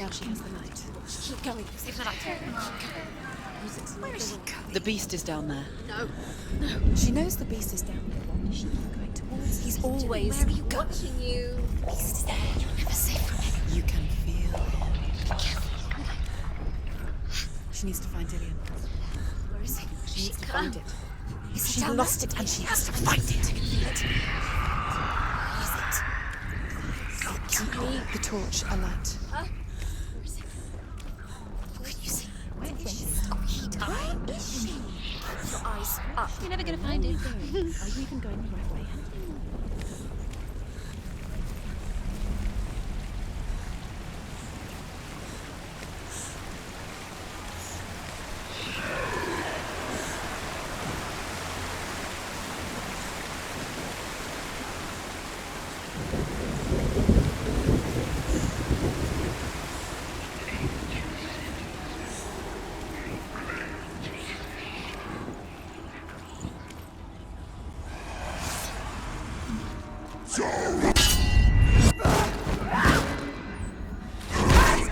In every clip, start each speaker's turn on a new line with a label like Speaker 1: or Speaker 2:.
Speaker 1: Now she has the light.
Speaker 2: Keep going. Save the light.
Speaker 1: Where is she going? The beast is down there.
Speaker 2: No.
Speaker 1: She knows the beast is down there. What is she going towards?
Speaker 2: He's always
Speaker 1: Where are you going?
Speaker 2: watching you.
Speaker 1: The beast is there.
Speaker 2: You're never safe from him.
Speaker 1: You can feel him.
Speaker 2: Be careful.
Speaker 1: She needs to find Dillian.
Speaker 2: Where is he?
Speaker 1: She needs to find it.
Speaker 2: Is he
Speaker 1: She
Speaker 2: down
Speaker 1: lost
Speaker 2: there?
Speaker 1: it and she has to find it.
Speaker 2: I can feel it. Where is it?
Speaker 1: Keep the torch alight.
Speaker 2: Where is it? What can you see?
Speaker 1: Where is she?
Speaker 2: Oh, he died. Where is she? Your eyes up. You're never going to find it.
Speaker 1: Are you even going the right way?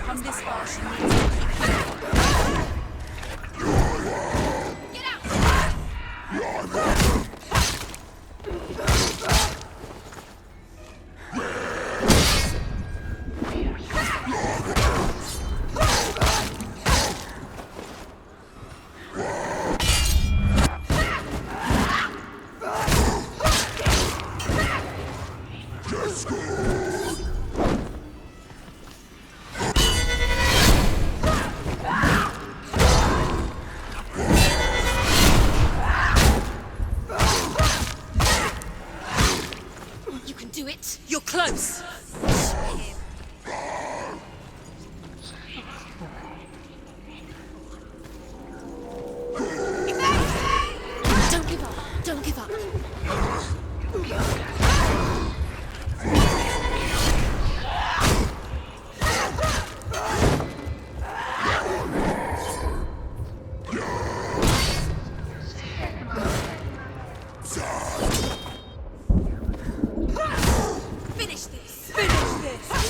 Speaker 1: Come this far, she needs to
Speaker 2: Get out! You can do it.
Speaker 1: You're close!
Speaker 2: Don't give up. Don't give up. Finish this.
Speaker 1: Finish this!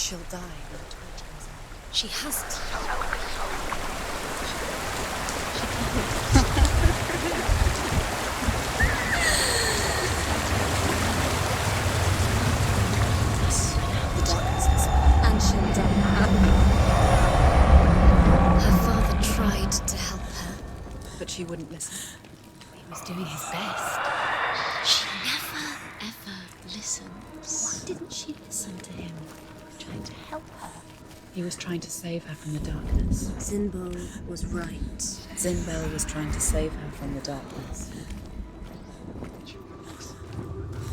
Speaker 1: She'll die when the torch goes out.
Speaker 2: She has to.
Speaker 1: The darkness is fine.
Speaker 2: And she'll die. Her father tried to help her.
Speaker 1: But she wouldn't listen.
Speaker 2: He was doing his best. She never, ever listens. Why didn't she listen to him? Trying to help her.
Speaker 1: He was trying to save her from the darkness.
Speaker 2: Zinbo was right.
Speaker 1: Zinbel was trying to save her from the darkness.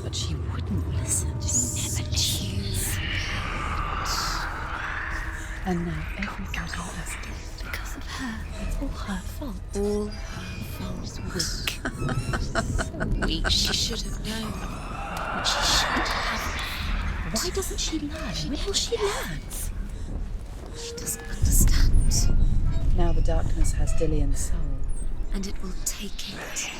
Speaker 1: But she wouldn't listen.
Speaker 2: She never listens.
Speaker 1: And now everybody is dead.
Speaker 2: Because of her.
Speaker 1: It's all her fault.
Speaker 2: All her fault. So weak. She should have known. She should have.
Speaker 1: Why doesn't she learn? When will she learn?
Speaker 2: She doesn't understand.
Speaker 1: Now the darkness has Dillian's soul.
Speaker 2: And it will take it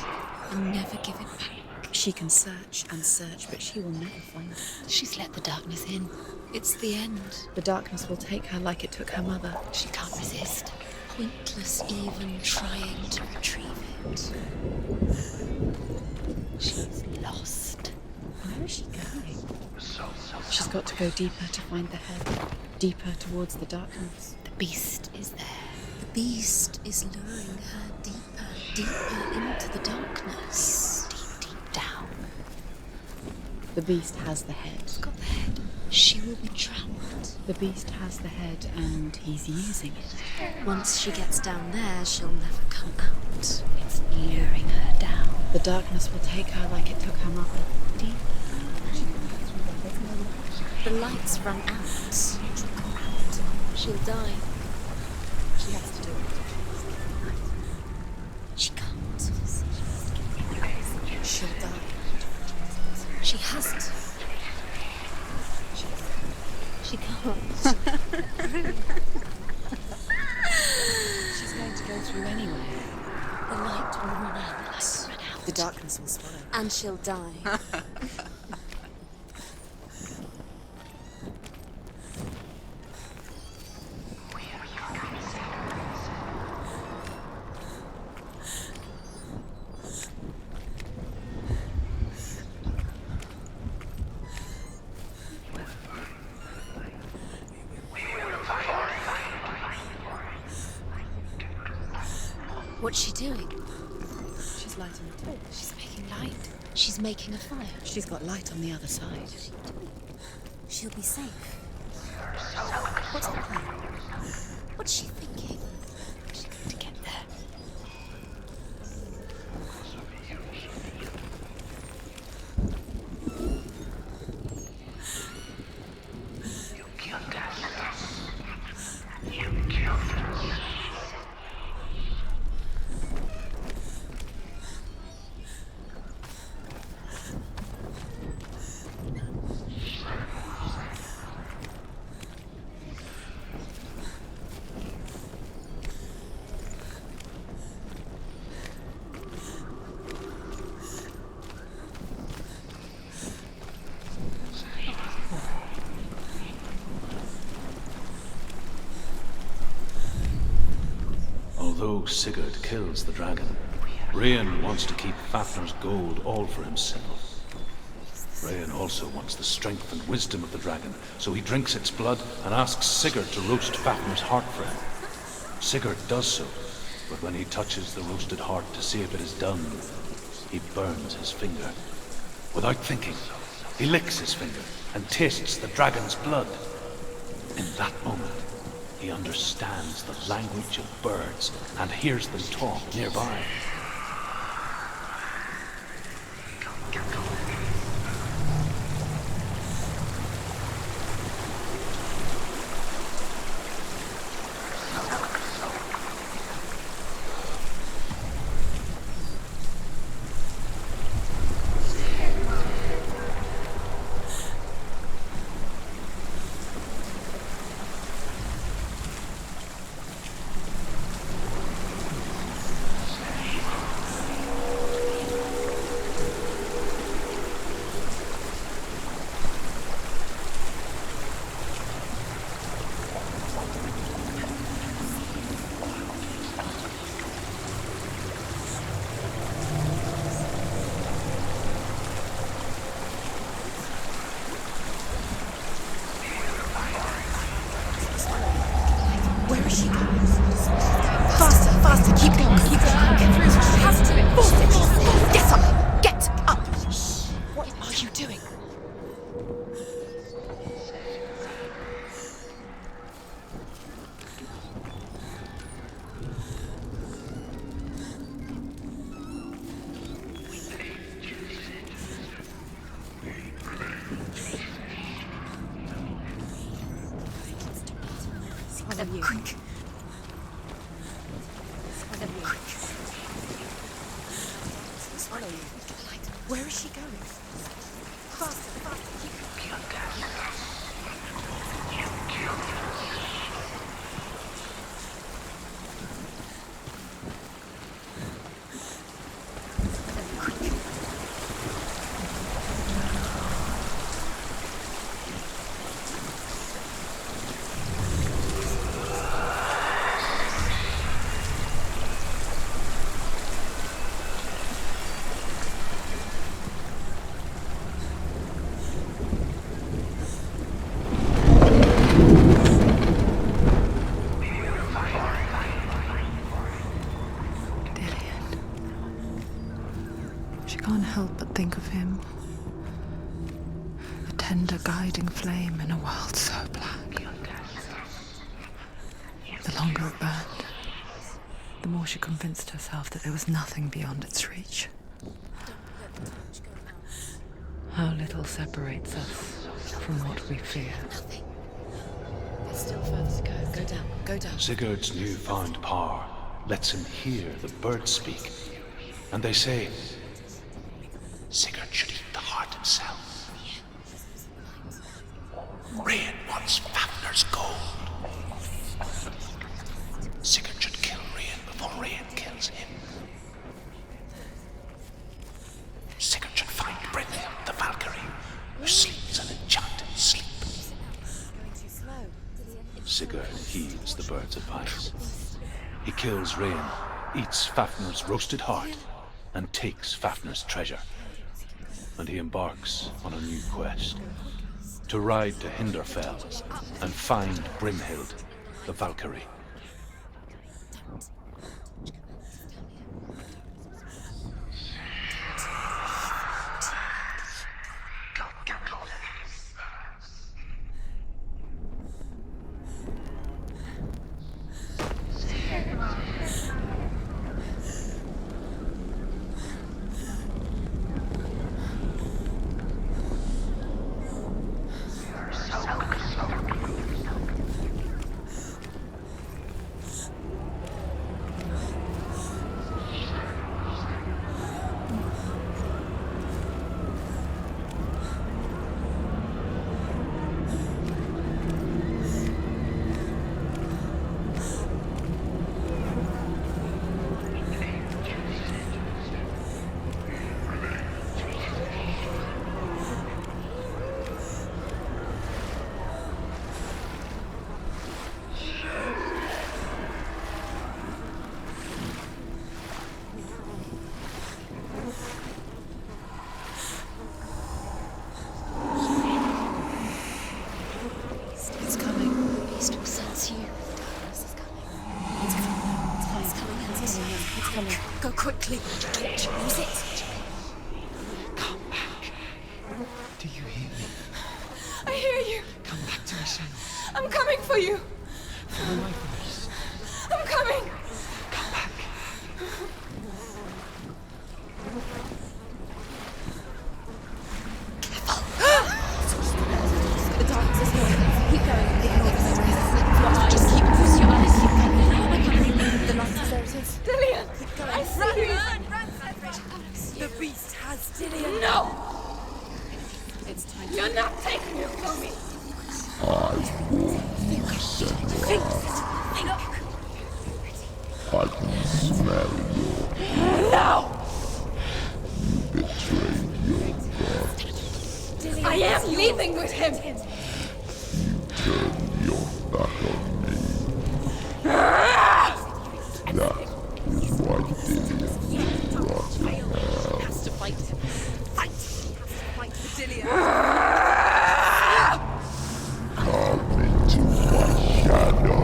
Speaker 2: and never give it back.
Speaker 1: She can search and search, but she will never find it.
Speaker 2: She's let the darkness in. It's the end.
Speaker 1: The darkness will take her like it took her mother.
Speaker 2: She can't resist. Pointless even trying to retrieve it. She's lost.
Speaker 1: Where is she going? She's got to go deeper to find the head. Deeper towards the darkness.
Speaker 2: The beast is there. The beast is luring her deeper, deeper into the darkness. Deep, deep down.
Speaker 1: The beast has the head.
Speaker 2: She's got the head. She will be trapped.
Speaker 1: The beast has the head and he's using it.
Speaker 2: Once she gets down there, she'll never come out. It's luring her down.
Speaker 1: The darkness will take her like it took her mother.
Speaker 2: Deep. The lights run out. She'll die.
Speaker 1: She has to do it.
Speaker 2: She can't.
Speaker 1: She'll die.
Speaker 2: She has to. She can't.
Speaker 1: She's going to go through anyway.
Speaker 2: The light will run out.
Speaker 1: The darkness will swallow.
Speaker 2: And she'll die. What's she doing?
Speaker 1: She's lighting a torch.
Speaker 2: She's making light. She's making a fire.
Speaker 1: She's got light on the other side.
Speaker 2: She'll be safe. What's the plan? What's she thinking? She's going to get there.
Speaker 3: Although Sigurd kills the dragon, Rayan wants to keep Fafnir's gold all for himself. Rayan also wants the strength and wisdom of the dragon, so he drinks its blood and asks Sigurd to roast Fafnir's heart for him. Sigurd does so, but when he touches the roasted heart to see if it is done, he burns his finger. Without thinking, he licks his finger and tastes the dragon's blood. In that moment, he understands the language of birds and hears them talk nearby.
Speaker 1: doing? Swallow you. Swallow you. Where is she going? Faster, faster.
Speaker 4: Help but think of him. A tender guiding flame in a world so black. The longer it burned, the more she convinced herself that there was nothing beyond its reach. How little separates us from what we fear.
Speaker 1: Nothing. There's still further to go. Go down, go down.
Speaker 3: Sigurd's newfound power lets him hear the birds speak. And they say, Sigurd should eat the heart himself. Rain wants Fafnir's gold. Sigurd should kill Rain before Rain kills him. Sigurd should find Brynhild the Valkyrie, who sleeps an enchanted sleep. Sigurd heeds the bird's advice. He kills Rain, eats Fafnir's roasted heart, and takes Fafnir's treasure. And he embarks on a new quest, to ride to Hinderfell and find Brynhild, the Valkyrie.
Speaker 1: Go quickly. Don't lose it.
Speaker 4: Come back. Do you hear me?
Speaker 1: I hear you.
Speaker 4: Come back to me, Senua.
Speaker 1: I'm coming for you.
Speaker 4: Follow my voice.
Speaker 1: I'm coming.
Speaker 4: Come back.
Speaker 1: The darkness is here. Keep going. Ignore the memories. Just keep close your eyes. Keep coming. The light is there. It is. Dillian! I see you! The beast has Dillian. No! It's time. You're not taking it from me.
Speaker 5: I will Senua.
Speaker 1: Think.
Speaker 5: I can smell your
Speaker 1: No!
Speaker 5: betrayed your god.
Speaker 1: I am leaving with him.
Speaker 5: Turn your back on me. That is why Dillian will rot in hell.
Speaker 1: Has to fight. Fight. He has to fight for Dillian.
Speaker 5: Come into my shadow.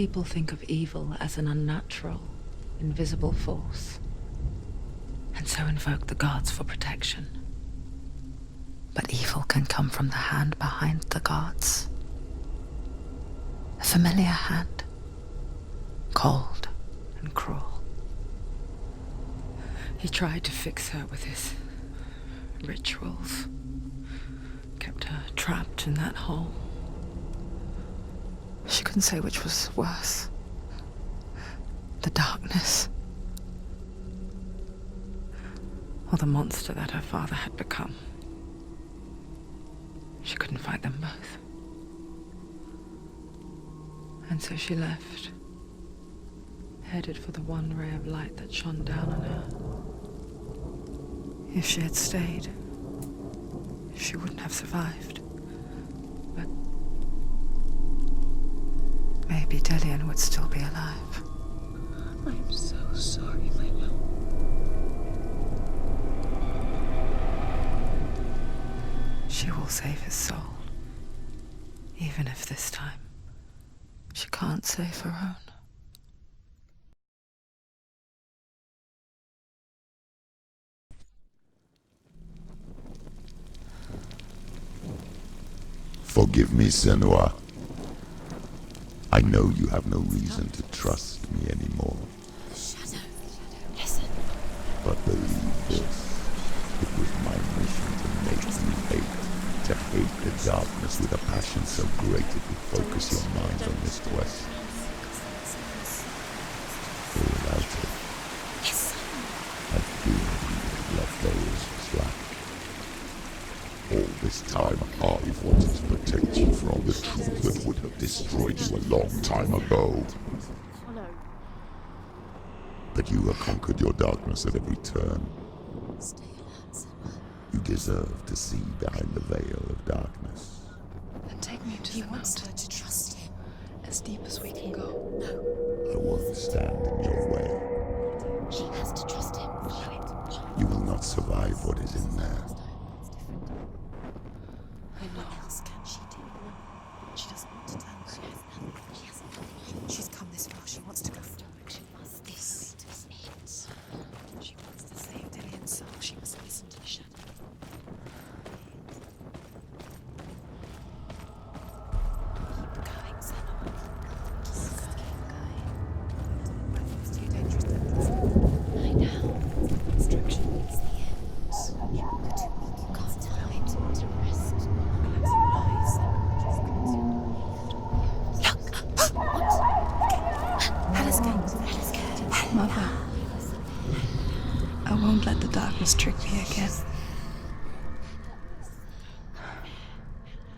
Speaker 4: People think of evil as an unnatural, invisible force, and so invoke the gods for protection. But evil can come from the hand behind the gods. A familiar hand, cold and cruel. He tried to fix her with his rituals, kept her trapped in that hole. She couldn't say which was worse. The darkness, or the monster that her father had become. She couldn't fight them both. And so she left, headed for the one ray of light that shone down on her. If she had stayed, she wouldn't have survived. But maybe Dillian would still be alive.
Speaker 2: I'm so sorry, my love.
Speaker 4: She will save his soul, even if this time she can't save her own.
Speaker 5: Forgive me, Senua. I know you have no reason to trust me anymore.
Speaker 2: Shadow, listen.
Speaker 5: But believe this, it was my mission to make you hate. To hate the darkness with a passion so great it would focus your mind on this quest. For without it,
Speaker 2: Yes.
Speaker 5: I fear you would have let go as slack. All this time, I've wanted to protect you from the truth that would have destroyed you a long time ago. But you have conquered your darkness at every turn.
Speaker 2: Stay alert, Senua.
Speaker 5: You deserve to see behind the veil of darkness.
Speaker 4: Then take me to
Speaker 2: He
Speaker 4: the
Speaker 2: wants her
Speaker 4: mountain,
Speaker 2: to trust him.
Speaker 4: as deep as we can go.
Speaker 5: I won't stand in your way.
Speaker 2: She has to trust him.
Speaker 5: You will not survive what is in there.
Speaker 4: I know.
Speaker 2: What else can she do? She doesn't want to tell her. She hasn't done it. She's come this far. She wants to go forward. She must. This is it. She wants to save Dillian's soul. She must listen to the shadow. Keep going, Senua. Just keep going. It's too dangerous. Lie down. Instruction is the end. You're too weak. You can't time to rest. Close your eyes. Just close your eyes. Look! What? Hella's gate. Hella's gate.
Speaker 4: Mother, I won't let the darkness trick me again.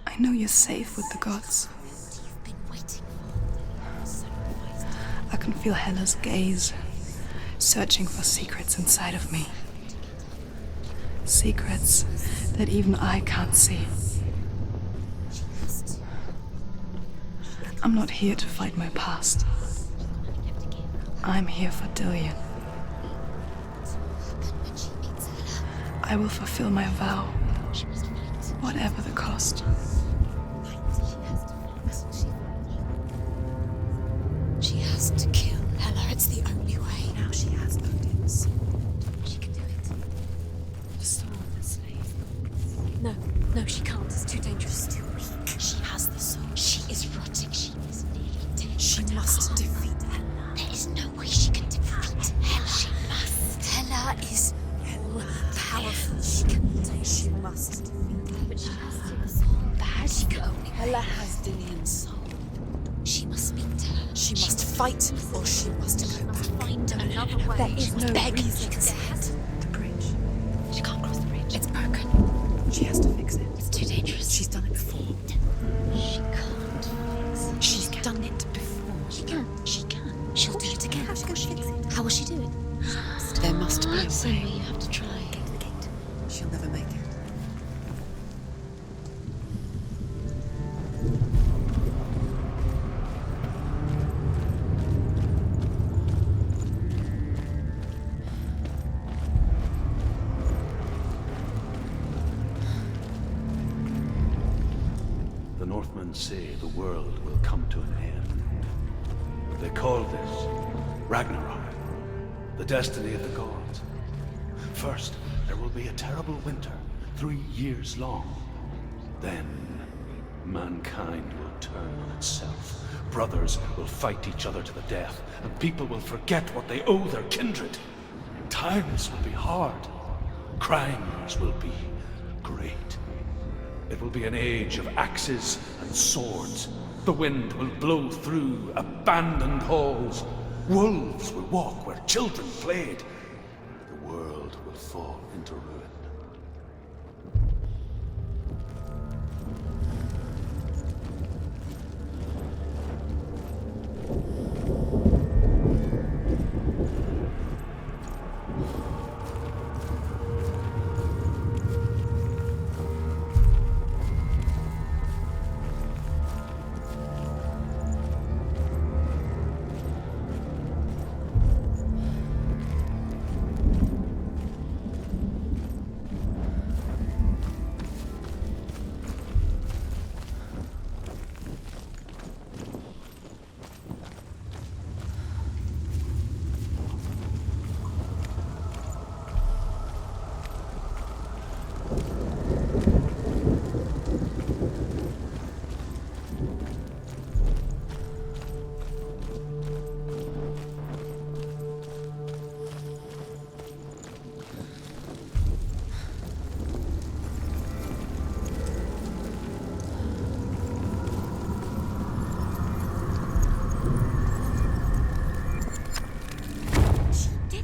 Speaker 4: I know you're safe with the gods.
Speaker 2: You've been waiting for. Sacrificed.
Speaker 4: I can feel Hella's gaze, searching for secrets inside of me. Secrets that even I can't see.
Speaker 2: She has to.
Speaker 4: I'm not here to fight my past. I'm here for Dillian.
Speaker 2: And when she meets Hella,
Speaker 4: I will fulfill my vow,
Speaker 2: she must fight.
Speaker 4: whatever the cost.
Speaker 2: She has to kill Hella. It's the only way. Now she has Odin's. She can do it. The soul of the slave. No, she can't. It's too dangerous. Too weak. She has the soul. She is rotting. She is nearly dead. She must defeat Hella. There is no way she can defeat Hella. She must. Hella is all powerful. She can take. She must defeat her. But she has to. Bad. She can only. Hella has Dillian's soul. She must speak to her. She must fight, or she must go back. Find another way. There is no reason to say it.
Speaker 4: The bridge.
Speaker 2: She can't cross the bridge. It's broken.
Speaker 4: She has to fix it.
Speaker 2: It's too dangerous.
Speaker 4: She's done it before.
Speaker 2: She can't fix it.
Speaker 4: She's done it before.
Speaker 2: She can. She can. She'll do it again. How will she do it? How will she do it?
Speaker 4: There must be a
Speaker 2: So
Speaker 4: way.
Speaker 2: you have to try. Get to the gate.
Speaker 4: She'll never make it.
Speaker 3: The Northmen say the world will come to an end. They called this Ragnarok, the destiny of the gods. First, there will be a terrible winter, 3 years long. Then, mankind will turn on itself. Brothers will fight each other to the death, and people will forget what they owe their kindred. Times will be hard. Crimes will be great. It will be an age of axes and swords. The wind will blow through abandoned halls. Wolves will walk where children played. The world will fall into ruin.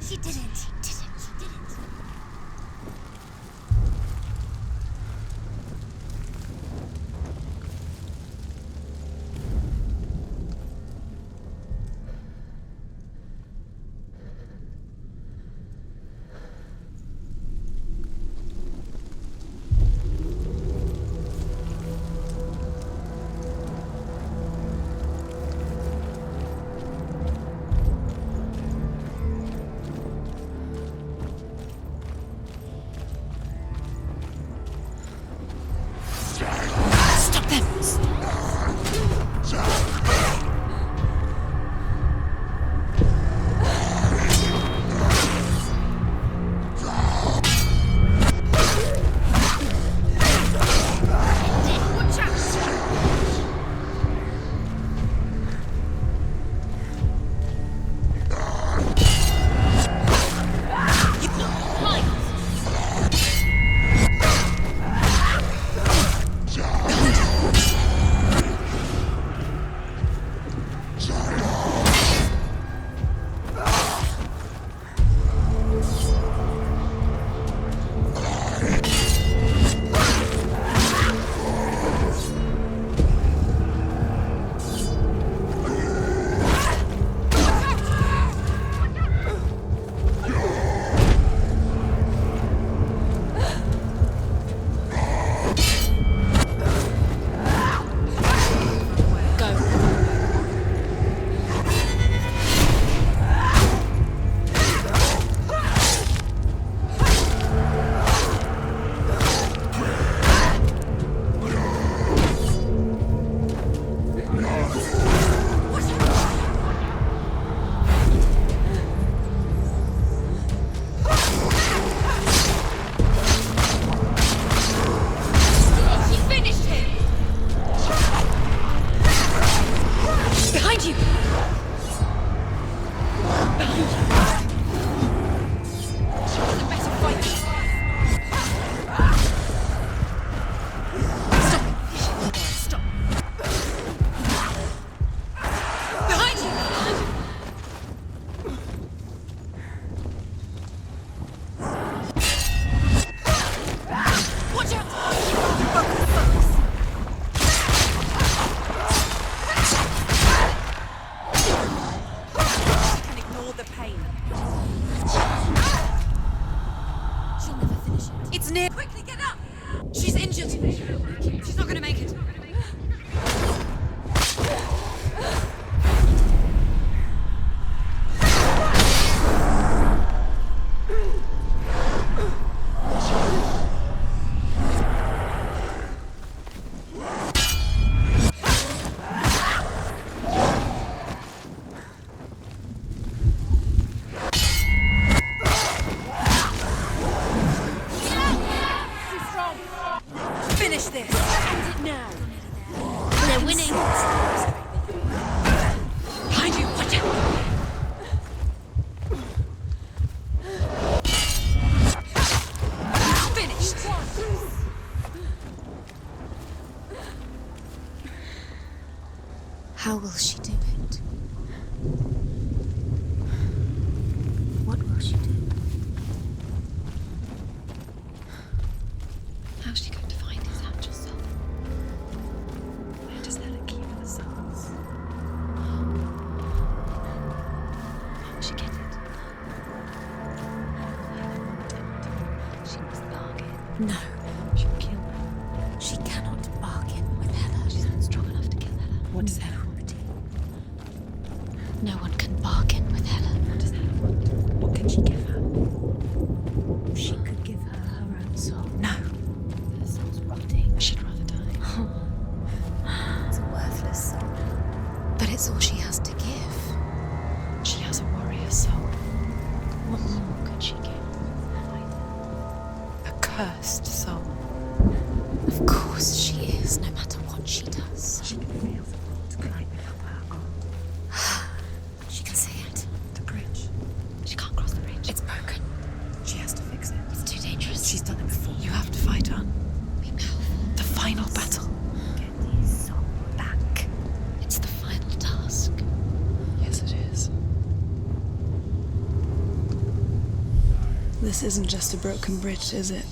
Speaker 2: She didn't.
Speaker 1: Finish this! End it now!
Speaker 2: They're winning.
Speaker 1: Behind you, watch out! Finished!
Speaker 2: How will she do it? What will she do? How's she going to find his actual soul? Where does Hella keep the souls? How will she get it? She must bargain. No. She'll kill her. She cannot bargain with Hella. She's not strong enough to kill Hella. What does Hella want? No one can bargain with Hella. What does Hella want? What can she give her? She could give her her own soul. No. Her soul's rotting. She'd rather die. It's a worthless soul. But it's all she has to give. She has a warrior soul. What more could she give? A cursed soul. Of course she is, no matter what she does. She can feel the world climbing up her arm. She can see it. The bridge. She can't cross the bridge. It's broken. She has to fix it. It's too dangerous. She's done it before. You have to fight on. Be powerful. The final battle. Get his soul back. It's the final task.
Speaker 6: Yes, it is. This isn't just a broken bridge, is it?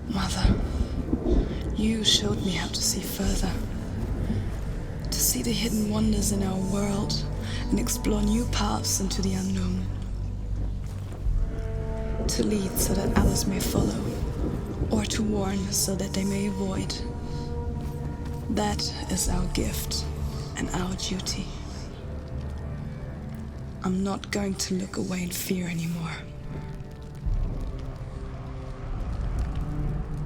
Speaker 6: Mother, you showed me how to see further. To see the hidden wonders in our world and explore new paths into the unknown. To lead so that others may follow, or to warn so that they may avoid. That is our gift and our duty. I'm not going to look away in fear anymore.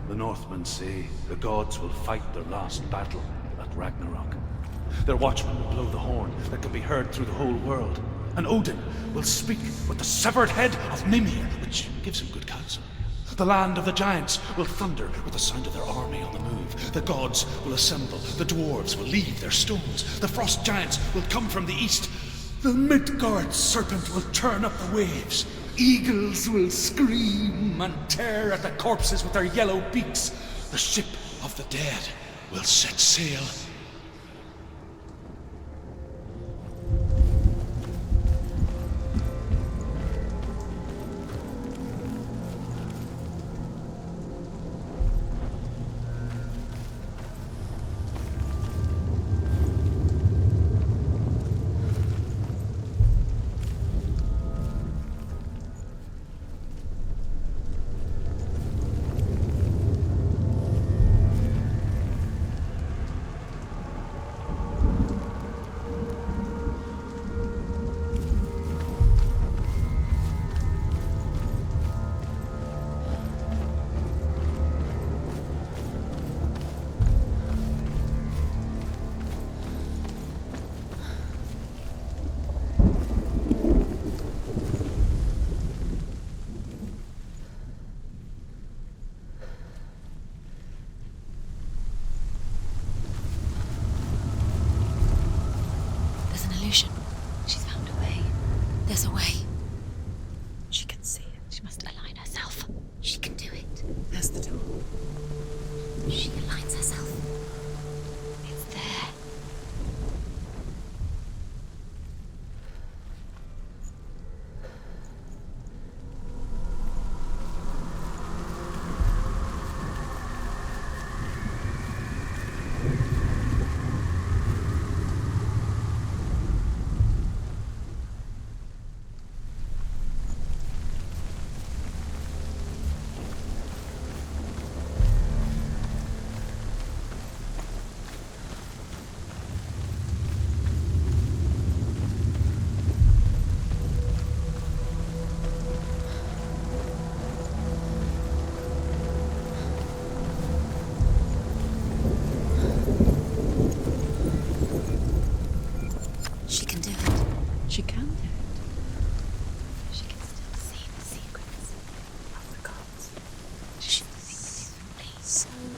Speaker 3: The Northmen say the gods will fight their last battle at Ragnarok. Their watchmen will blow the horn that can be heard through the whole world. And Odin will speak with the severed head of Mimir, which gives him good counsel. The land of the giants will thunder with the sound of their army on the move. The gods will assemble. The dwarves will leave their stones. The frost giants will come from the east. The Midgard serpent will turn up the waves. Eagles will scream and tear at the corpses with their yellow beaks. The ship of the dead will set sail.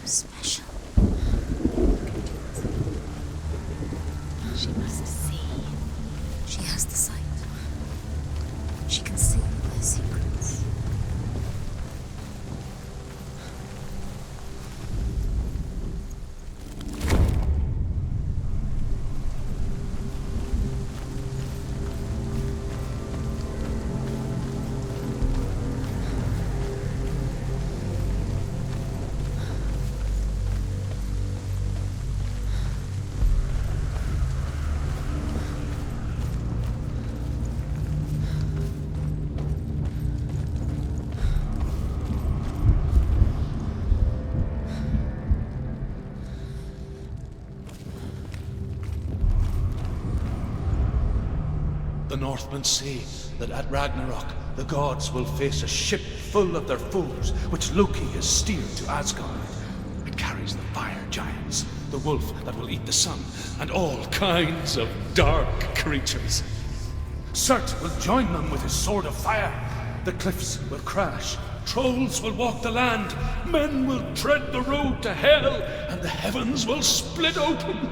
Speaker 2: special. She must see. She has the sight. She can see their secrets.
Speaker 3: The Northmen say that at Ragnarok, the gods will face a ship full of their foes, which Loki has steered to Asgard. It carries the fire giants, the wolf that will eat the sun, and all kinds of dark creatures. Surt will join them with his sword of fire. The cliffs will crash, trolls will walk the land, men will tread the road to hell, and the heavens will split open.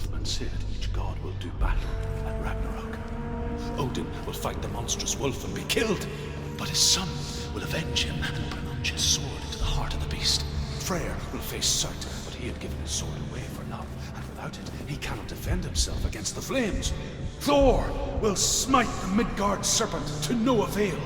Speaker 3: Northmen say that each god will do battle at Ragnarok. Odin will fight the monstrous wolf and be killed, but his son will avenge him and plunge his sword into the heart of the beast. Freyr will face Surt, but he had given his sword away for love, and without it, he cannot defend himself against the flames. Thor will smite the Midgard serpent to no avail.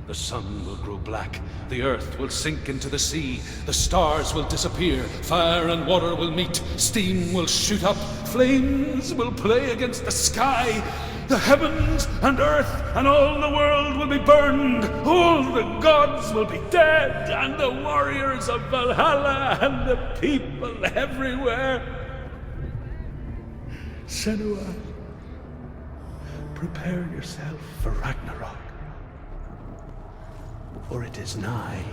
Speaker 3: The sun will grow black, the earth will sink into the sea, the stars will disappear, fire and water will meet, steam will shoot up, flames will play against the sky, the heavens and earth and all the world will be burned, all the gods will be dead, and the warriors of Valhalla and the people everywhere. Senua, prepare yourself for Ragnarok, for it is nigh.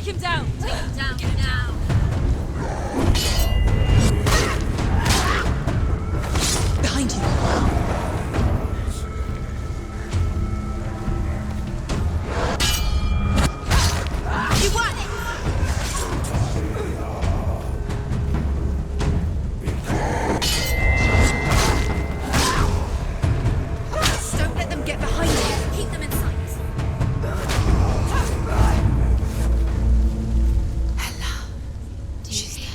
Speaker 2: Take him down! Take him down now!
Speaker 6: Behind you.
Speaker 2: You want it!
Speaker 6: Don't let them get behind you.
Speaker 2: Keep them in sight.
Speaker 4: Hela. She's there.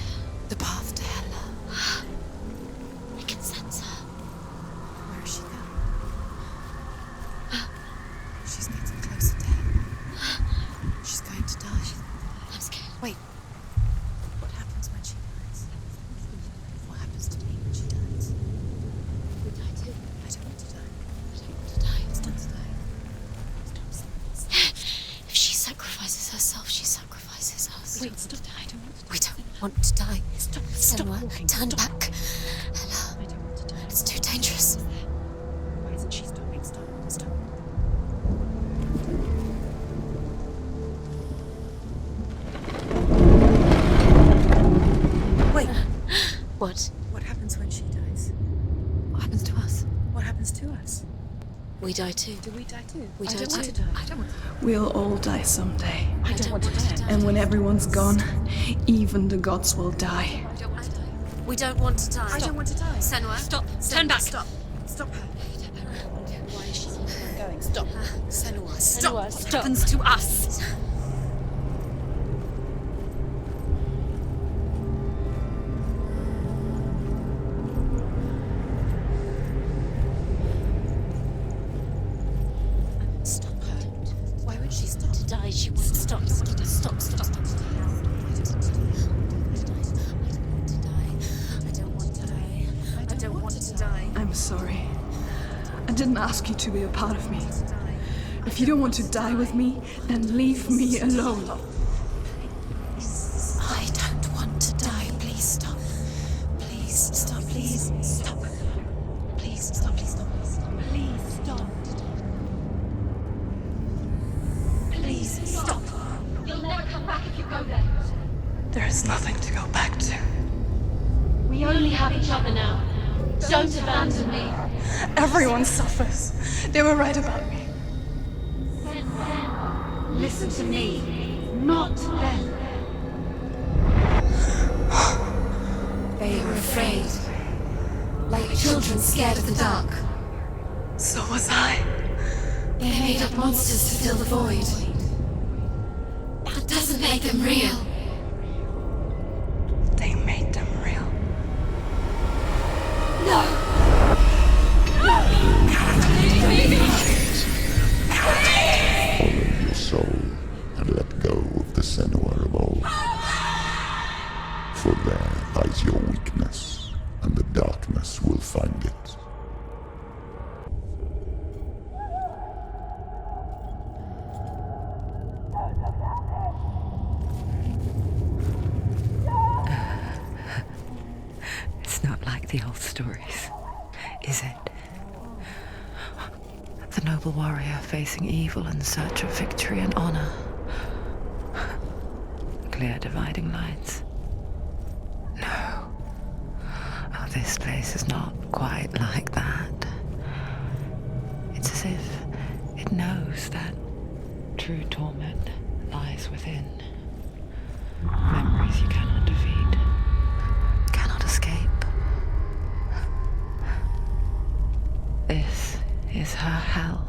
Speaker 4: The path to Hela.
Speaker 2: I can sense her.
Speaker 6: Where is she going? She's getting closer to him. She's going to die.
Speaker 2: I'm scared.
Speaker 6: Wait. What happens when she dies? What happens to me when she dies?
Speaker 2: We die too.
Speaker 6: I don't want to die.
Speaker 2: I don't want to die.
Speaker 6: Stop dying.
Speaker 2: If she sacrifices herself, she sacrifices us.
Speaker 6: Wait, stop. I don't want to die.
Speaker 2: We don't want to die.
Speaker 6: Stop
Speaker 2: Senua,
Speaker 6: walking.
Speaker 2: turn
Speaker 6: Stop.
Speaker 2: back. Hela,
Speaker 6: I don't want to die.
Speaker 2: it's too dangerous.
Speaker 6: Why isn't she stopping? Stop. Stop. Wait.
Speaker 2: What?
Speaker 6: What happens when she dies?
Speaker 2: What happens to us?
Speaker 6: What happens to us?
Speaker 2: We die too.
Speaker 6: Do we die too?
Speaker 2: We
Speaker 6: I
Speaker 2: die
Speaker 6: don't want
Speaker 2: too.
Speaker 6: to die.
Speaker 2: I don't want to.
Speaker 7: We'll all die someday.
Speaker 2: I don't want to die.
Speaker 7: And when everyone's gone, even the gods will die.
Speaker 2: I don't want to die. We don't want to die.
Speaker 6: I don't want to die.
Speaker 2: Senua, stop. Turn back.
Speaker 6: Stop. Stop her.
Speaker 2: Why is she
Speaker 6: Going. Stop. Senua, stop.
Speaker 2: Senua,
Speaker 6: What
Speaker 2: stop.
Speaker 6: happens to us? Stop her. Why would she stop?
Speaker 2: To die, she won't stop. Stop. Stop. I don't want to die.
Speaker 6: I don't want to die.
Speaker 7: I'm sorry. I didn't ask you to be a part of me. If you don't want to die with me, then leave me alone.
Speaker 2: I don't want to die. Please stop. Please stop. Please stop. Please stop. Please stop. Please stop. Please stop. You'll never come back if you go there.
Speaker 7: There is nothing to go back to.
Speaker 2: We only have each other now. Don't abandon me.
Speaker 7: Everyone suffers. They were right about me.
Speaker 2: Listen to me, not them. They were afraid, like children scared of the dark.
Speaker 7: So was I.
Speaker 2: They made up monsters to fill the void. That doesn't make them real.
Speaker 7: They made them real.
Speaker 2: No!
Speaker 5: Follow your soul and let go of the Senua of old. For there lies your weakness, and the darkness will find it.
Speaker 4: It's not like the old stories, is it? The noble warrior facing evil in search of victory and honor. Clear dividing lines. No. Oh, this place is not quite like that. It's as if it knows that true torment lies within. Memories you cannot defeat, cannot escape. This is her hell.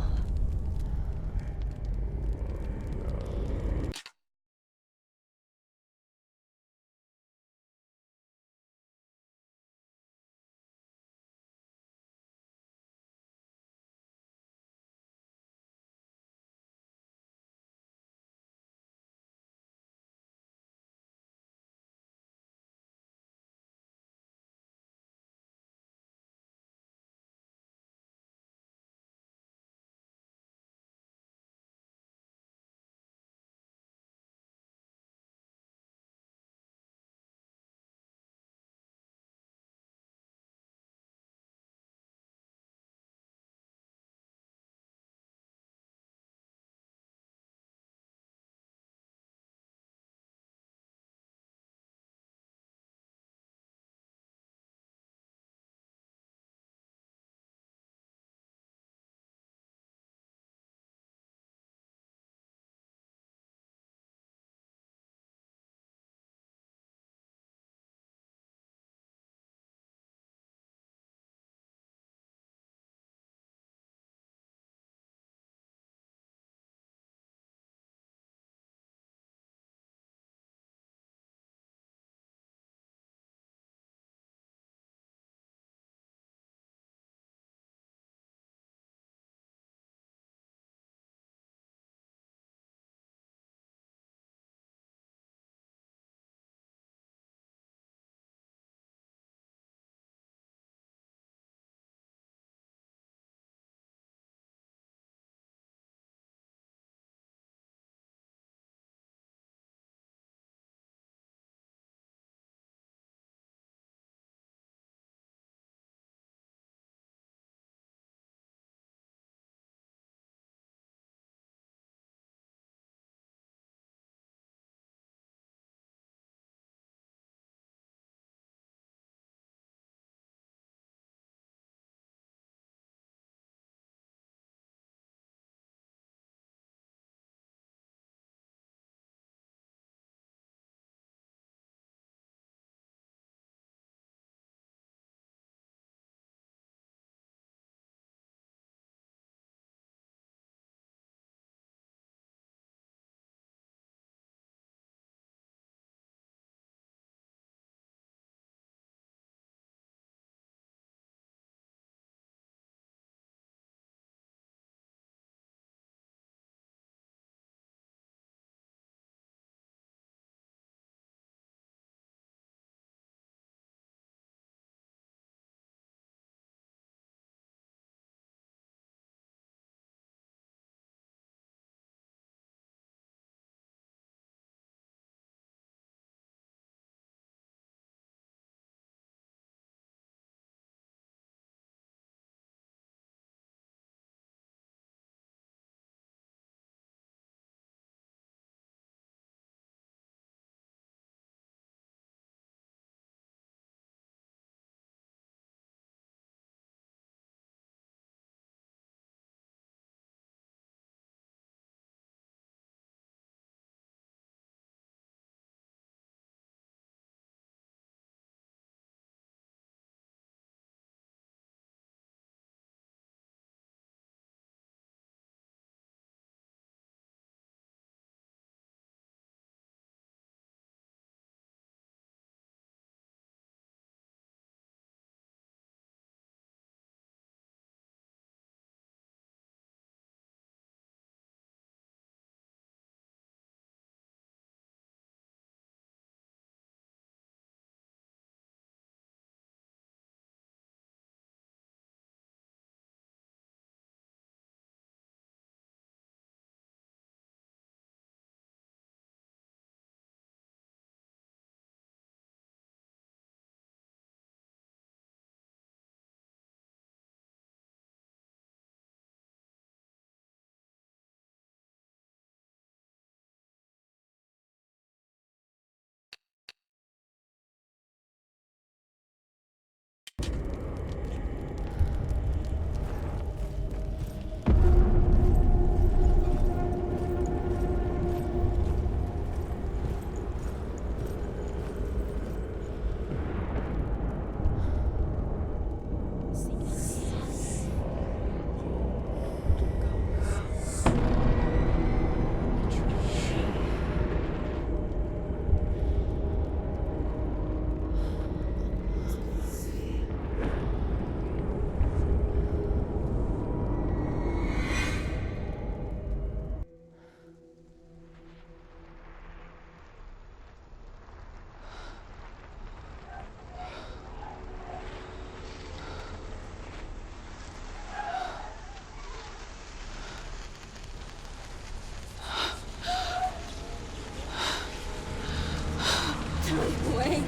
Speaker 1: Wait,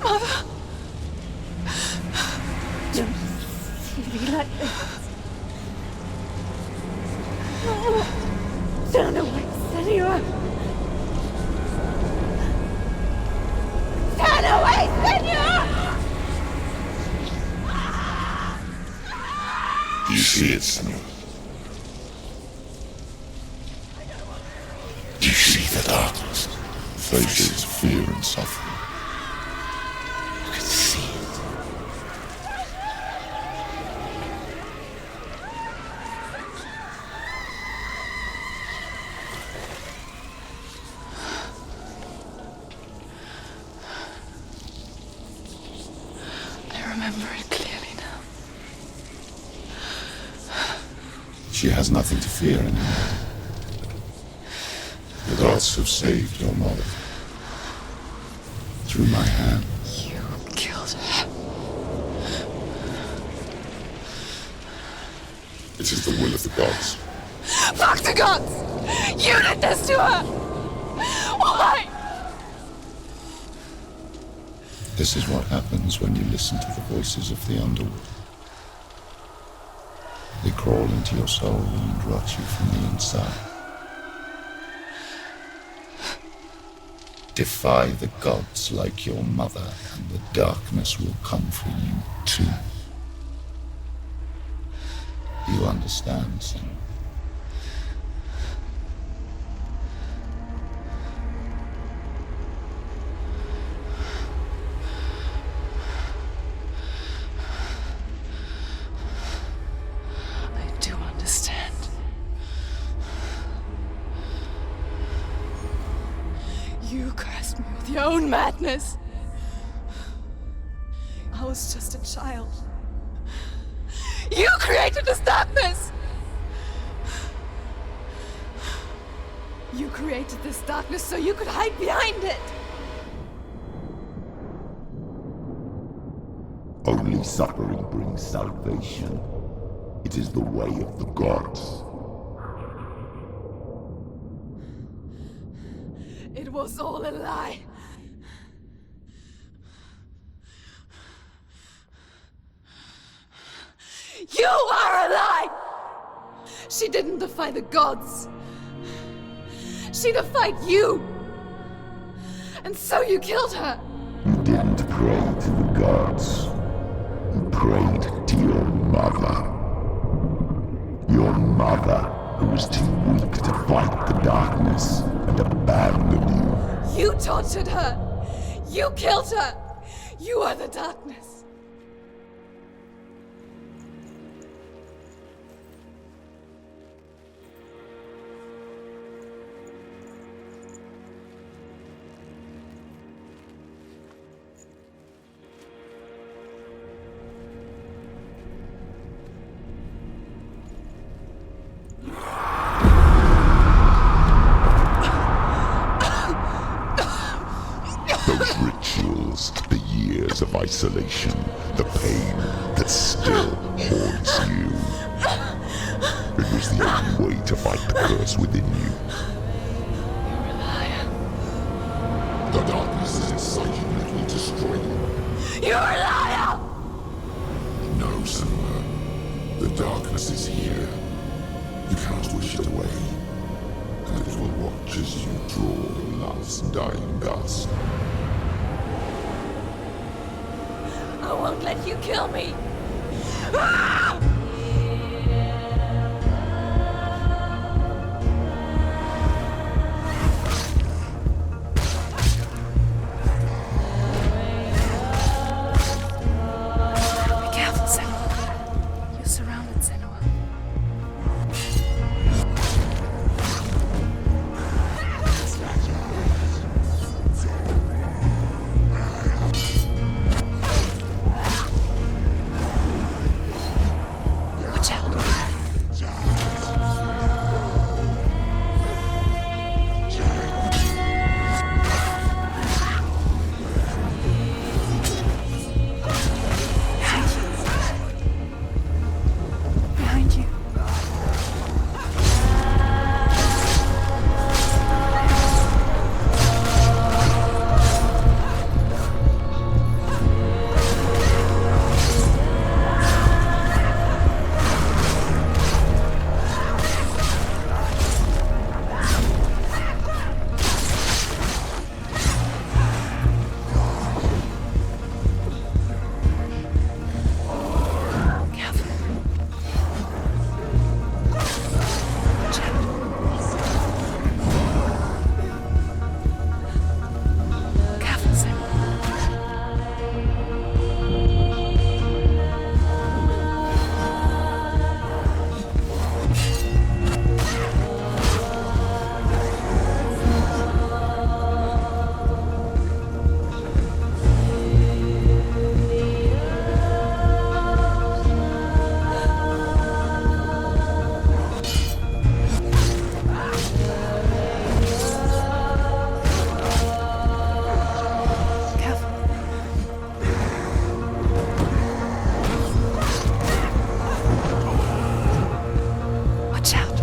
Speaker 7: Mother!
Speaker 1: don't see me like this. Turn away, Senua! Turn away, Senua!
Speaker 5: Do you see it, Senua? Do you see the darkness? Faces of fear and suffering. You can see it.
Speaker 6: I remember it clearly now.
Speaker 5: She has nothing to fear anymore. The gods have saved your mother. Through my hand.
Speaker 6: You killed her.
Speaker 5: It is the will of the gods.
Speaker 6: Fuck the gods! You did this to her! Why?
Speaker 5: This is what happens when you listen to the voices of the underworld. They crawl into your soul and rot you from the inside. Defy the gods like your mother, and the darkness will come for you too. You understand, Senua?
Speaker 6: I do understand. You cursed me with your own madness. I was just a child. You created this darkness! You created this darkness so you could hide behind it!
Speaker 5: Only suffering brings salvation. It is the way of the gods.
Speaker 6: It was all a lie. You are a lie! She didn't defy the gods. She defied you. And so you killed her.
Speaker 5: You didn't pray to the gods. You prayed to your mother. Your mother, who was too weak to fight the darkness and abandon you.
Speaker 6: You tortured her. You killed her. You are the darkness.
Speaker 5: Those rituals, the years of isolation, the pain that still haunts you. It was the only way to fight the curse within you.
Speaker 6: You're a liar.
Speaker 5: The darkness is inside you and it will destroy you.
Speaker 6: You're a liar!
Speaker 5: No, Senua. The darkness is here. You cannot wish it away. And it will watch as you draw your last dying gasp.
Speaker 1: I won't let you kill me! Ah!
Speaker 6: Be careful, Senua. You're surrounded, Senua. Watch out. Behind you. Careful. Watch out. Careful, Senua. Careful. Watch out.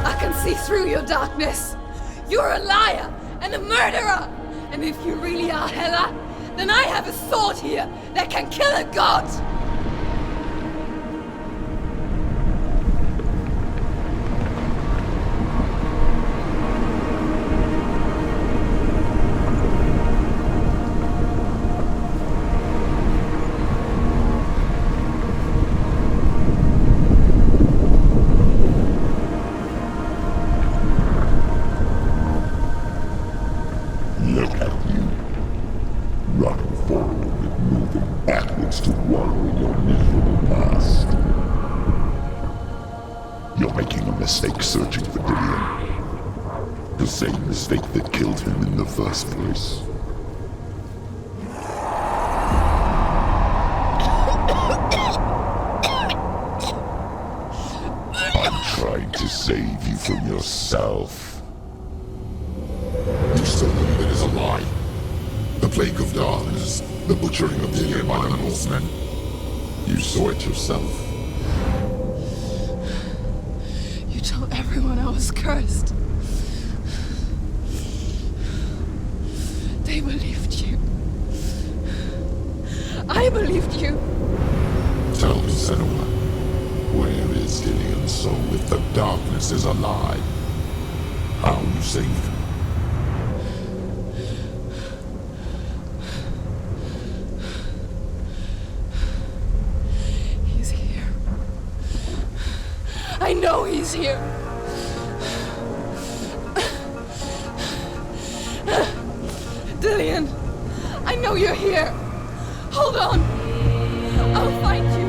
Speaker 6: I can see through your darkness. You're a liar and a murderer. And if you really are Hela, then I have a sword here that can kill a god.
Speaker 5: Look at you. Running forward, moving backwards to wallow in your miserable past. You're making a mistake searching for Dillion. The same mistake that killed him in the first place. I'm trying to save you from yourself. You still believe it is a lie? The plague of darkness, the butchering of Dillion by the Northmen. You saw it yourself.
Speaker 6: You told everyone I was cursed. They believed you. I believed you.
Speaker 5: Tell me, Senua, where is Dillion's soul if the darkness is a lie? How you saved him?
Speaker 6: He's here. I know he's here. Dillion, I know you're here. Hold on. I'll find you.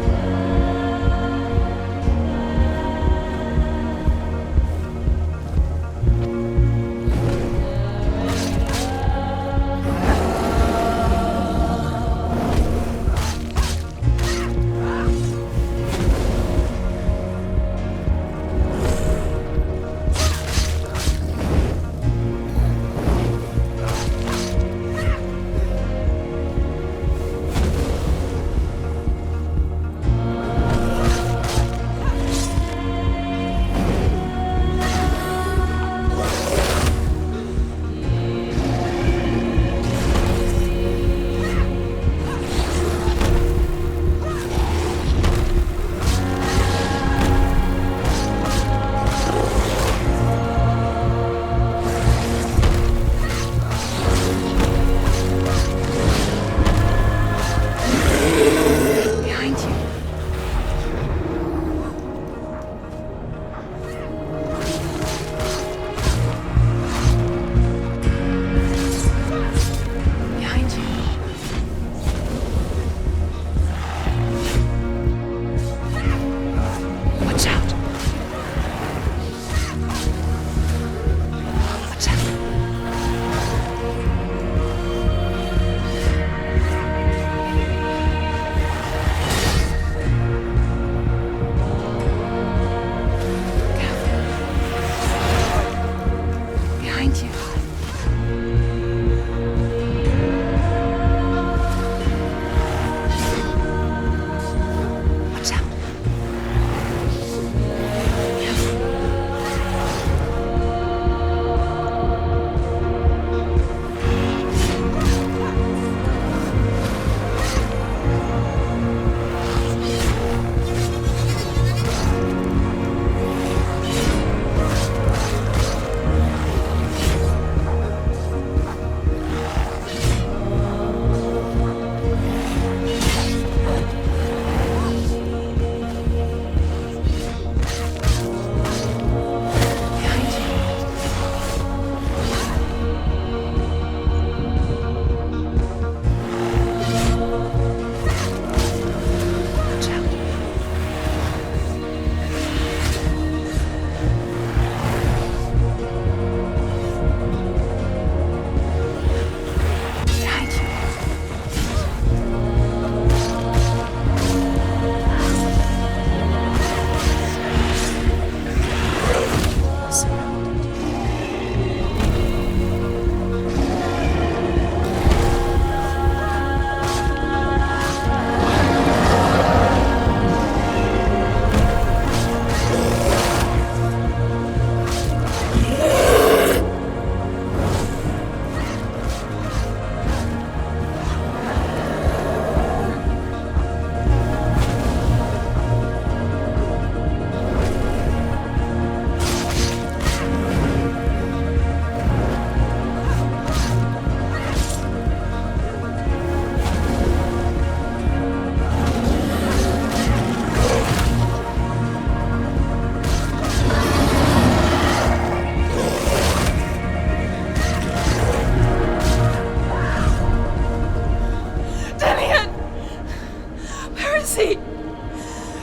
Speaker 7: See?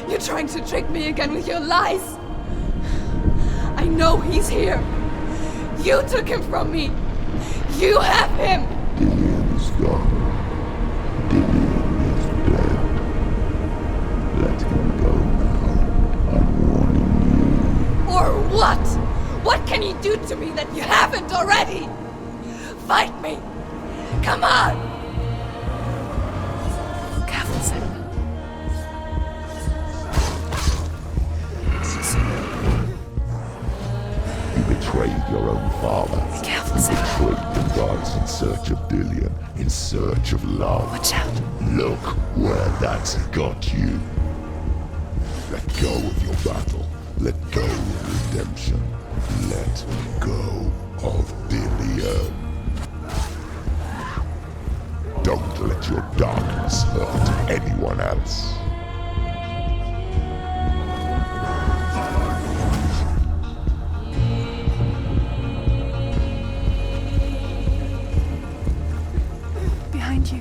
Speaker 7: You're trying to trick me again with your lies. I know he's here. You took him from me. You have him.
Speaker 5: Dillian is gone. Dillian is dead. Let him go now. I'm warning you.
Speaker 7: Or what? What can he do to me that you haven't already? Fight me. Come on.
Speaker 2: Careful, Senua.
Speaker 5: You betrayed your own father.
Speaker 2: Be careful,
Speaker 5: You
Speaker 2: Senua.
Speaker 5: betrayed the gods in search of Dillian, in search of love.
Speaker 2: Watch out.
Speaker 5: Look where that's got you. Let go of your battle. Let go of redemption. Let go of Dillian. Don't let your darkness hurt anyone else.
Speaker 7: Behind you.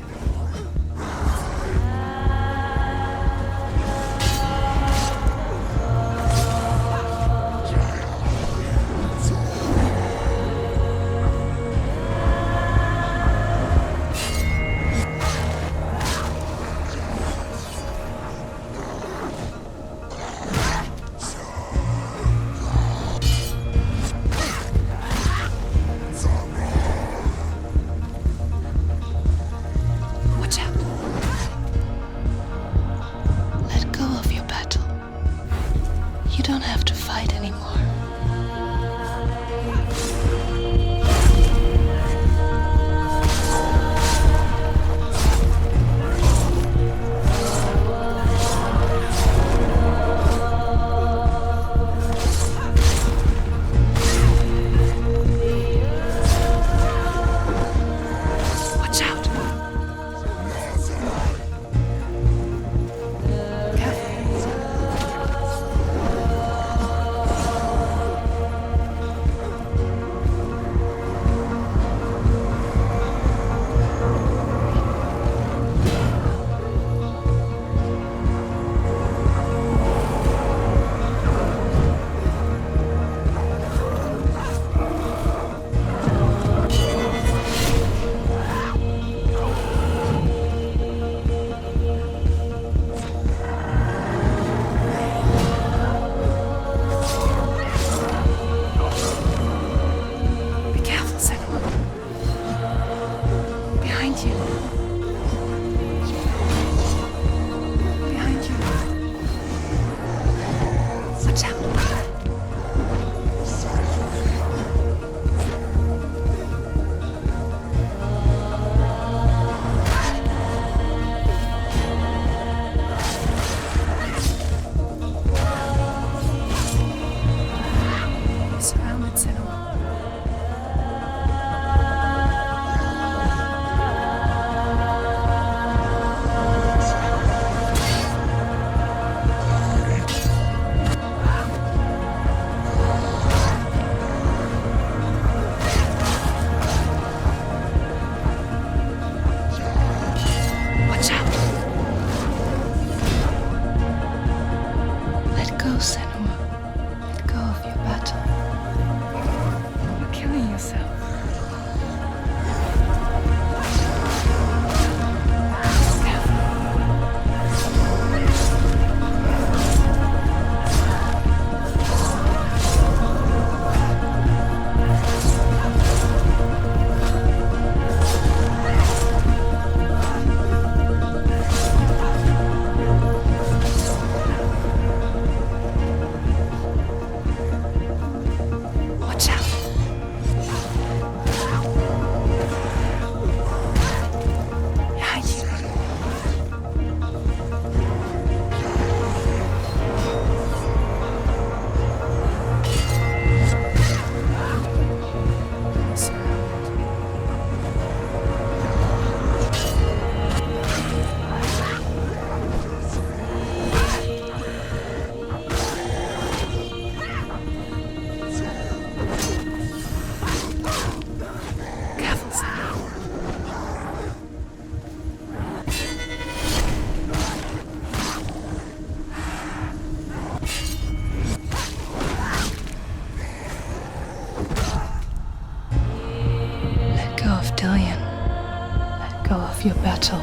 Speaker 6: your battle.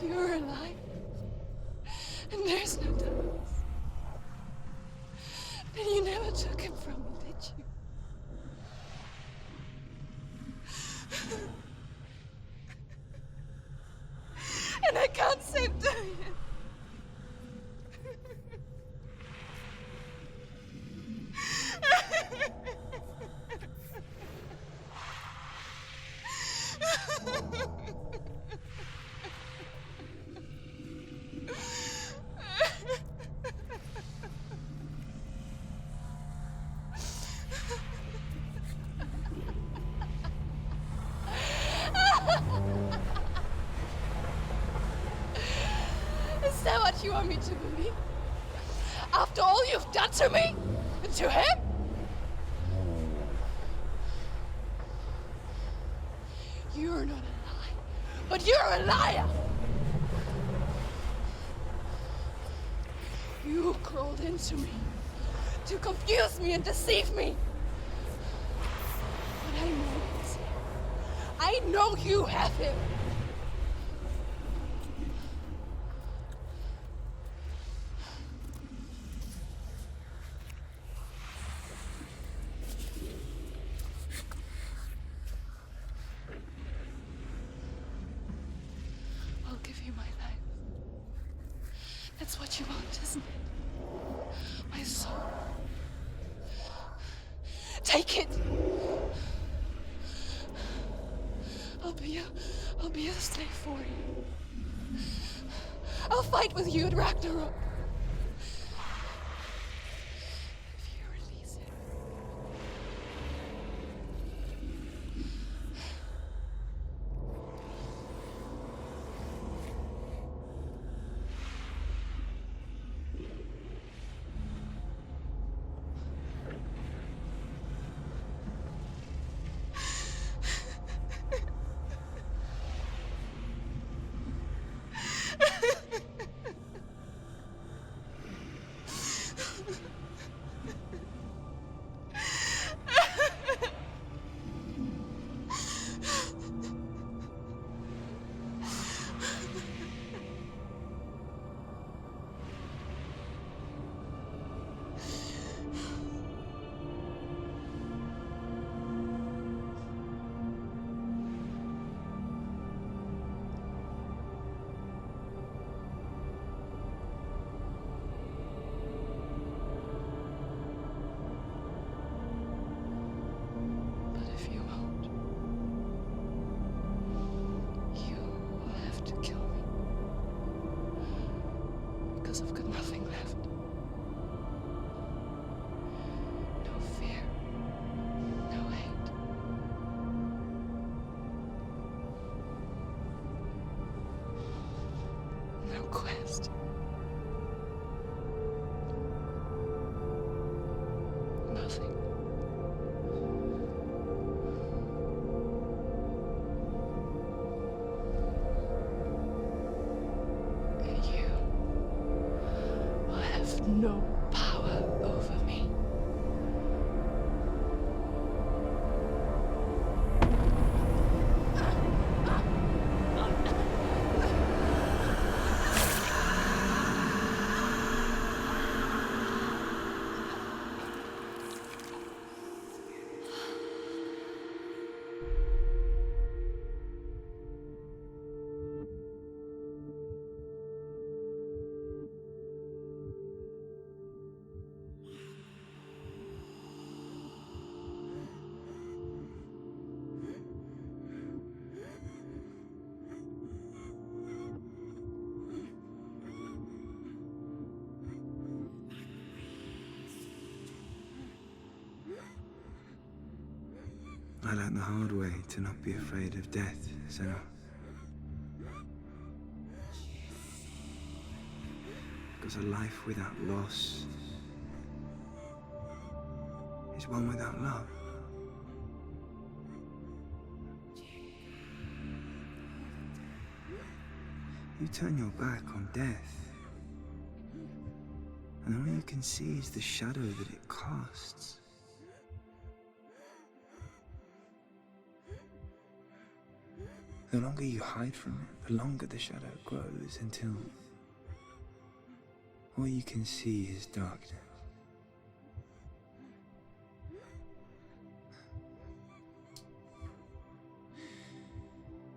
Speaker 7: If you're alive, and there's no darkness, then you never took him from me, did you? And I can't save Dorian. Is that what you want me to believe? After all you've done to me? And to him? You're not a lie, but you're a liar! You crawled into me to confuse me and deceive me. But I know he's here. I know you have him. I'll give you my life. That's what you want, isn't it? My soul. Take it. I'll be a slave for you. I'll fight with you at Ragnarok. If you release him. I've got nothing left. No fear, no hate.
Speaker 6: quest. Nothing. You will have no power over me.
Speaker 8: I learned the hard way to not be afraid of death, Senua. Because a life without loss is one without love. You turn your back on death, and all you can see is the shadow that it casts. The longer you hide from it, the longer the shadow grows until all you can see is darkness.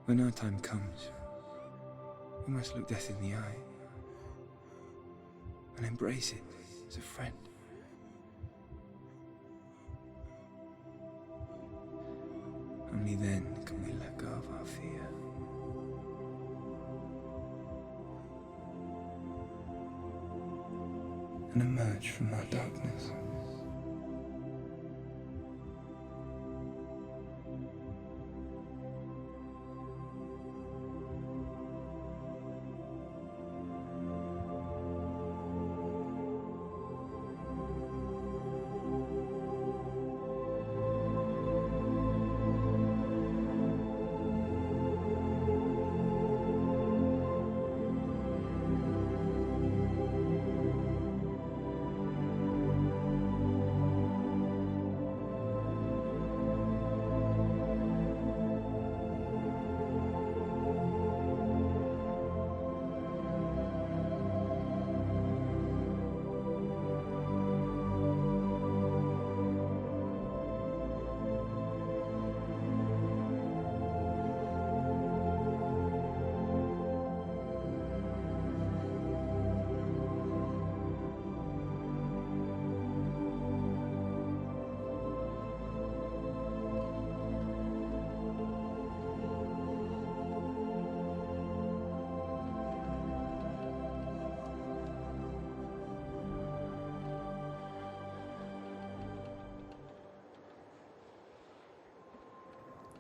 Speaker 8: When our time comes, we must look death in the eye and embrace it as a friend. Only then can we let go of our fear. And emerge from our darkness.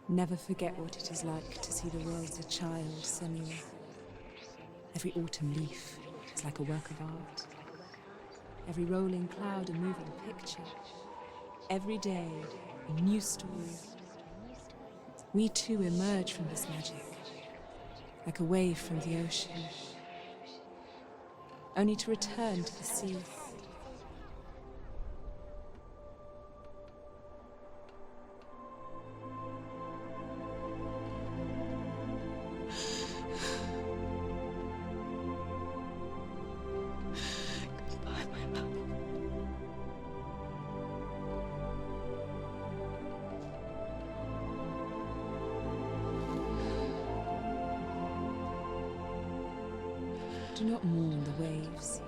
Speaker 9: Never forget what it is like to see the world as a child, Senua. Every autumn leaf is like a work of art. Every rolling cloud a moving picture. Every day a new story. We too emerge from this magic, like a wave from the ocean, only to return to the sea. Do not mourn the waves,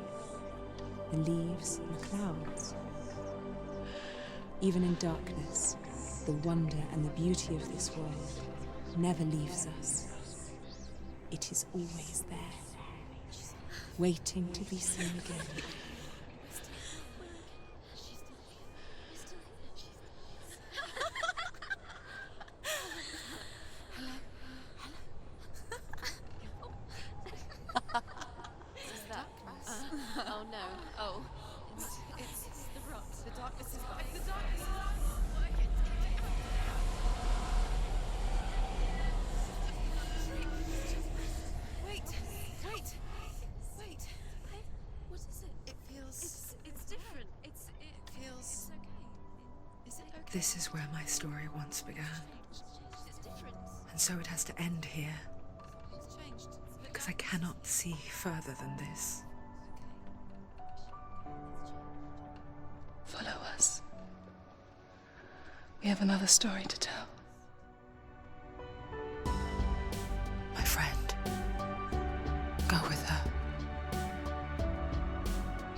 Speaker 9: the leaves and the clouds. Even in darkness, the wonder and the beauty of this world never leaves us. It is always there, waiting to be seen again.
Speaker 4: This is where my story once began. And so it has to end here. Because I cannot see further than this.
Speaker 6: Follow us. We have another story to tell.
Speaker 4: My friend, go with her.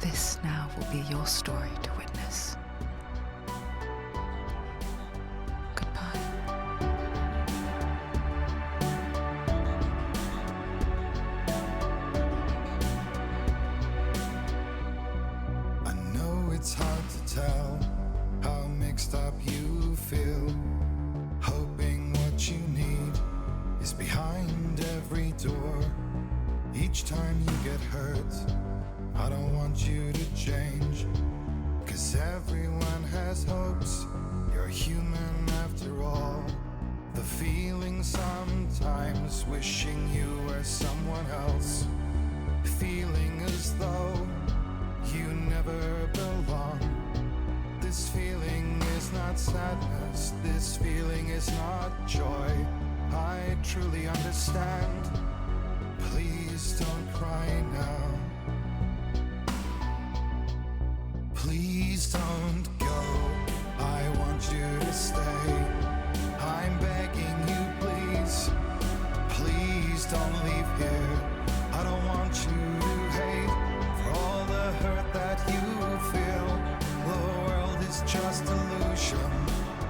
Speaker 4: This now will be your story to witness. Goodbye.
Speaker 10: I know it's hard to tell how mixed up you feel, hoping what you need is behind every door. Each time you get hurt, I don't want you to change, 'cause everyone has hopes. You're human after all. The feeling sometimes wishing you were someone else, feeling as though you never belong. This feeling is not sadness, this feeling is not joy. I truly understand. Please don't cry now. Please don't go, I want you to stay. I'm begging you, please. Please don't leave here. I don't want you to hate for all the hurt that you feel. The world is just illusion,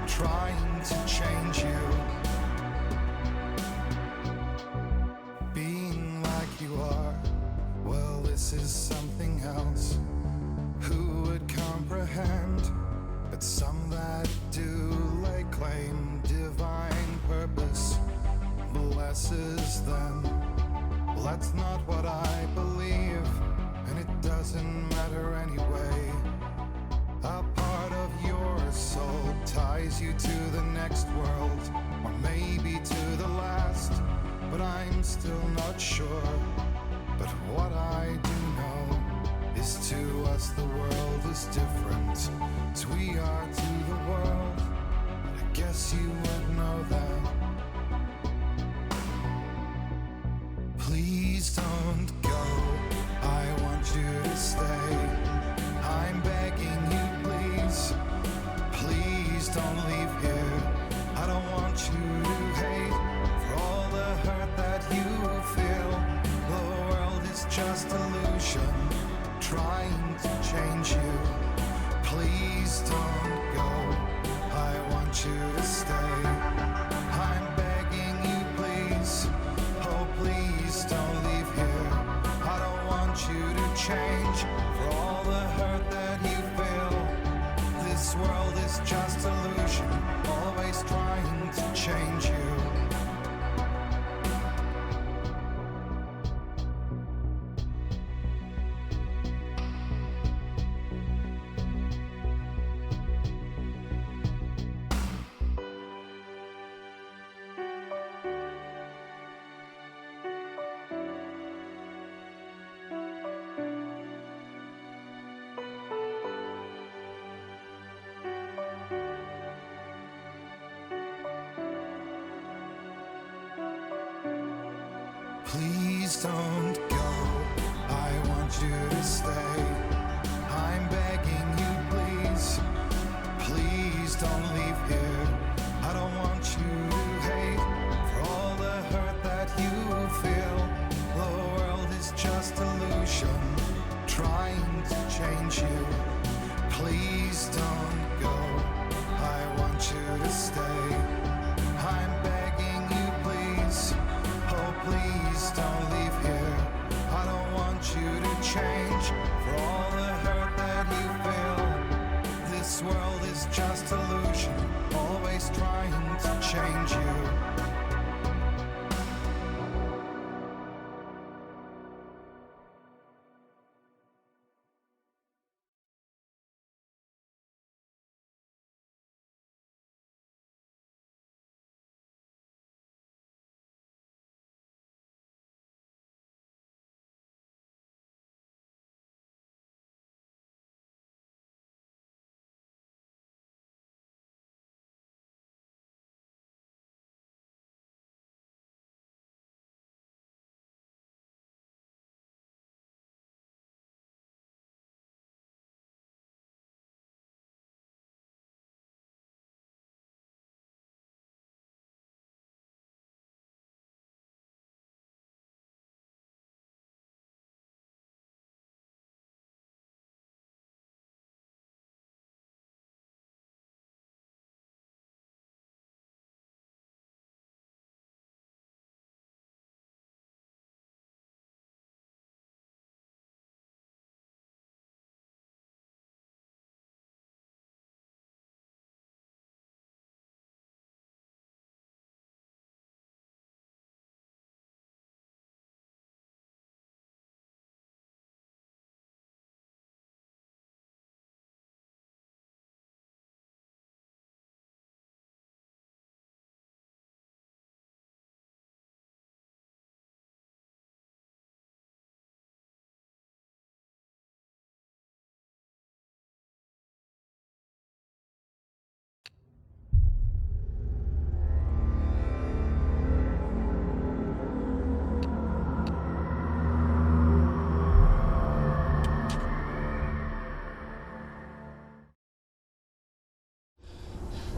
Speaker 10: trying to change you. Being like you are, well, this is something else. Who would comprehend? But some that do lay claim divine purpose blesses them. Well, that's not what I believe, and it doesn't matter anyway. A part of your soul ties you to the next world, or maybe to the last, but I'm still not sure. But what I do know is to us the world is different as we are to the world. I guess you would know that. Please don't go, I want you to stay. I'm begging you, please. Please don't leave here. I don't want you to hate for all the hurt that you feel. The world is just illusion, trying to change you. Please don't go, I want you to stay. I'm begging you, please. Oh, please don't leave here. I don't want you to change for all the hurt that you feel. This world is just illusion, always trying to change you. Please don't go, I want you to stay. I'm begging you, please. Please don't leave here. I don't want you to hate for all the hurt that you feel. The world is just illusion, trying to change you. Please don't go, I want you to stay. I'm begging you, please. Oh, please don't leave here. I don't want you to change for all the hurt that you feel. This world is just illusion, always trying to change you.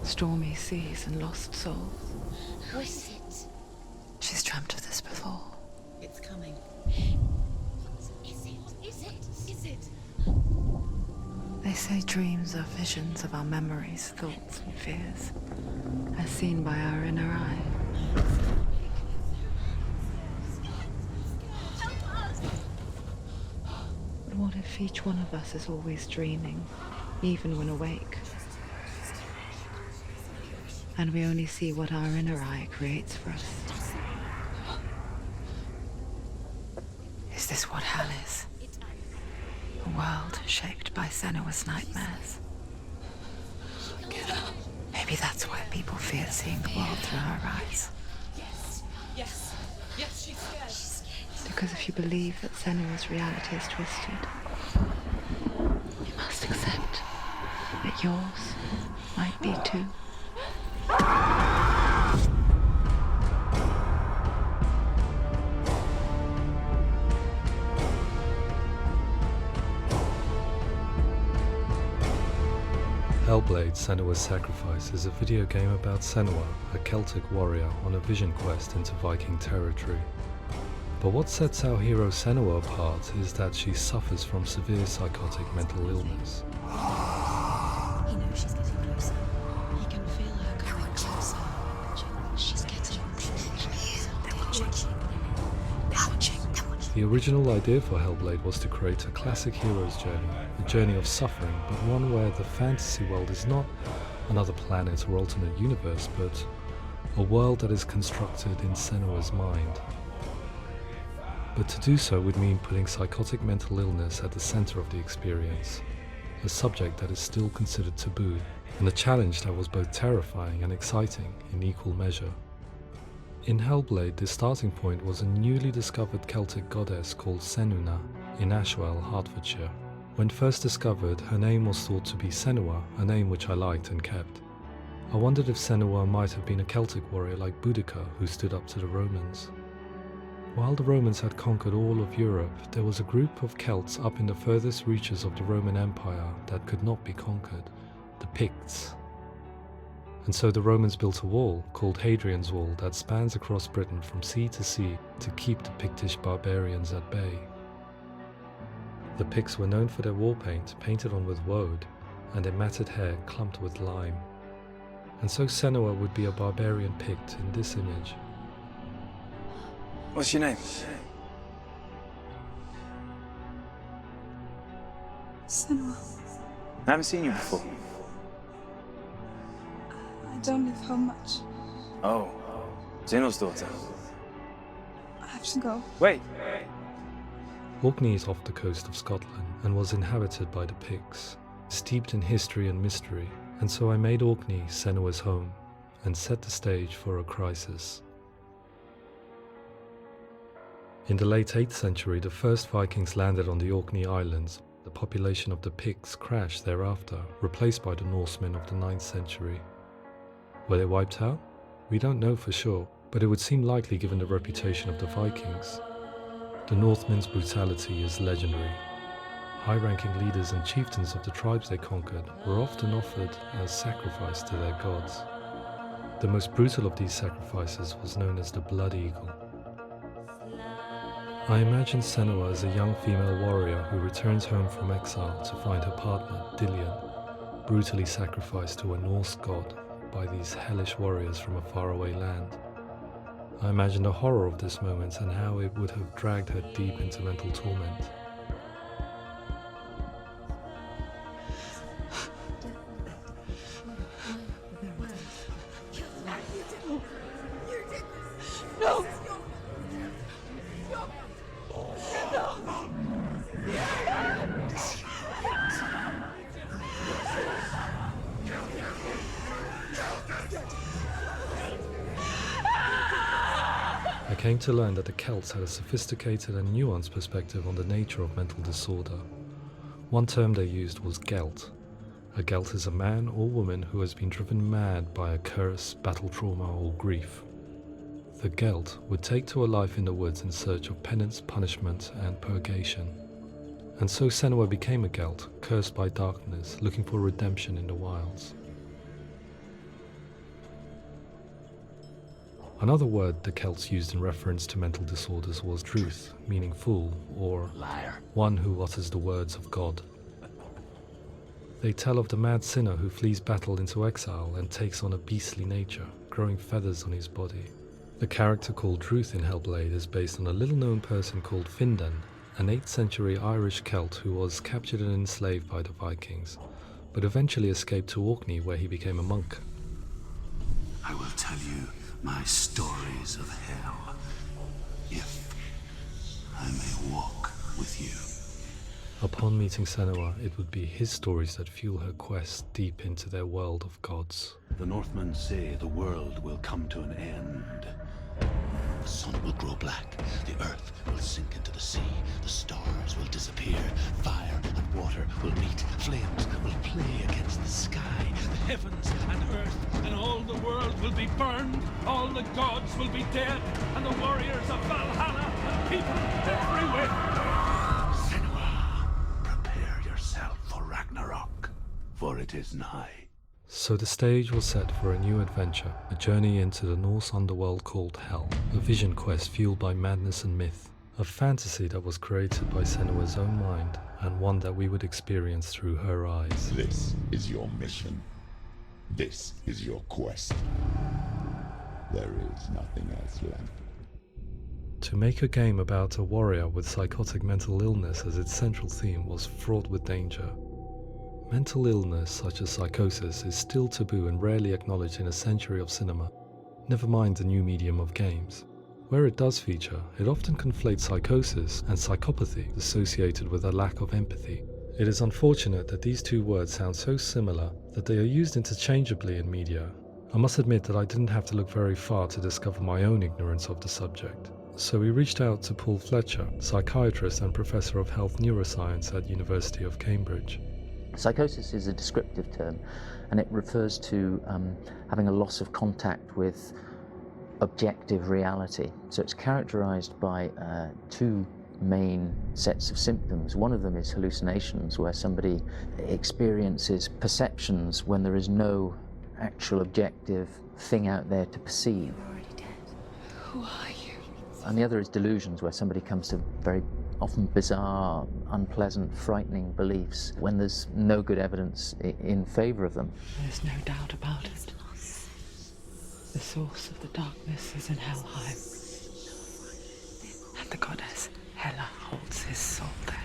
Speaker 4: stormy seas and lost souls.
Speaker 2: Who is it?
Speaker 4: She's dreamt of this before.
Speaker 1: It's coming.
Speaker 2: Is it?
Speaker 4: They say dreams are visions of our memories, thoughts and fears, as seen by our inner eye. But what if each one of us is always dreaming, even when awake? And we only see what our inner eye creates for us. Is this what hell is? A world shaped by Senua's nightmares. Maybe that's why people fear seeing the world through her eyes.
Speaker 1: Yes, she's scared.
Speaker 4: Because if you believe that Senua's reality is twisted, you must accept that yours might be too.
Speaker 11: Hellblade: Senua's Sacrifice is a video game about Senua, a Celtic warrior on a vision quest into Viking territory. But what sets our hero Senua apart is that she suffers from severe psychotic mental illness.
Speaker 2: He knows she's getting closer. He can feel her coming closer. She's getting closer.
Speaker 11: The original idea for Hellblade was to create a classic hero's journey, a journey of suffering, but one where the fantasy world is not another planet or alternate universe, but a world that is constructed in Senua's mind. But to do so would mean putting psychotic mental illness at the center of the experience, a subject that is still considered taboo, and a challenge that was both terrifying and exciting in equal measure. In Hellblade, the starting point was a newly discovered Celtic goddess called Senua in Ashwell, Hertfordshire. When first discovered, her name was thought to be Senua, a name which I liked and kept. I wondered if Senua might have been a Celtic warrior like Boudica who stood up to the Romans. While the Romans had conquered all of Europe, there was a group of Celts up in the furthest reaches of the Roman Empire that could not be conquered, the Picts. And so the Romans built a wall, called Hadrian's Wall, that spans across Britain from sea to sea to keep the Pictish barbarians at bay. The Picts were known for their war paint, painted on with woad, and their matted hair clumped with lime. And so Senua would be a barbarian Pict in this image.
Speaker 8: What's your name?
Speaker 6: Senua.
Speaker 8: I haven't seen you before.
Speaker 6: I don't live home much.
Speaker 8: Oh, Zeno's daughter.
Speaker 6: I have to go.
Speaker 8: Wait.
Speaker 11: Orkney is off the coast of Scotland and was inhabited by the Picts, steeped in history and mystery, and so I made Orkney Senua's home and set the stage for a crisis. In the late 8th century, the first Vikings landed on the Orkney Islands. The population of the Picts crashed thereafter, replaced by the Norsemen of the 9th century. Were they wiped out? We don't know for sure, but it would seem likely given the reputation of the Vikings. The Northmen's brutality is legendary. High-ranking leaders and chieftains of the tribes they conquered were often offered as sacrifice to their gods. The most brutal of these sacrifices was known as the Blood Eagle. I imagine Senua as a young female warrior who returns home from exile to find her partner, Dillion, brutally sacrificed to a Norse god by these hellish warriors from a faraway land. I imagine the horror of this moment and how it would have dragged her deep into mental torment.
Speaker 7: No!
Speaker 11: I came to learn that the Celts had a sophisticated and nuanced perspective on the nature of mental disorder. One term they used was gelt. A gelt is a man or woman who has been driven mad by a curse, battle trauma, or grief. The gelt would take to a life in the woods in search of penance, punishment, and purgation. And so Senua became a gelt, cursed by darkness, looking for redemption in the wilds. Another word the Celts used in reference to mental disorders was druth, meaning fool, or
Speaker 3: Liar.
Speaker 11: one who utters the words of God. They tell of the mad sinner who flees battle into exile and takes on a beastly nature, growing feathers on his body. The character called Druth in Hellblade is based on a little-known person called Findan, an 8th century Irish Celt who was captured and enslaved by the Vikings, but eventually escaped to Orkney where he became a monk.
Speaker 12: I will tell you my stories of hell, if I may walk with you.
Speaker 11: Upon meeting Senua, it would be his stories that fuel her quest deep into their world of gods.
Speaker 3: The Northmen say the world will come to an end. The sun will grow black, the earth will sink into the sea, the stars will disappear, fire and water will meet, flames will play against the sky, the heavens and earth and all the world will be burned, all the gods will be dead, and the warriors of Valhalla and people everywhere. Senua, prepare yourself for Ragnarok, for it is nigh.
Speaker 11: So the stage was set for a new adventure, a journey into the Norse underworld called Hell, a vision quest fueled by madness and myth, a fantasy that was created by Senua's own mind, and one that we would experience through her eyes.
Speaker 5: This is your mission. This is your quest. There is nothing else left.
Speaker 11: To make a game about a warrior with psychotic mental illness as its central theme was fraught with danger. Mental illness such as psychosis is still taboo and rarely acknowledged in a century of cinema, never mind the new medium of games. Where it does feature, it often conflates psychosis and psychopathy associated with a lack of empathy. It is unfortunate that these two words sound so similar that they are used interchangeably in media. I must admit that I didn't have to look very far to discover my own ignorance of the subject. So we reached out to Paul Fletcher, psychiatrist and professor of health neuroscience at University of Cambridge.
Speaker 13: Psychosis is a descriptive term, and it refers to having a loss of contact with objective reality. So it's characterized by two main sets of symptoms. One of them is hallucinations, where somebody experiences perceptions when there is no actual objective thing out there to perceive.
Speaker 2: You're already dead. Who are you?
Speaker 13: And the other is delusions, where somebody comes to very often bizarre, unpleasant, frightening beliefs when there's no good evidence in favor of them.
Speaker 4: There's no doubt about it. The source of the darkness is in Helheim, and the goddess Hela holds his soul there.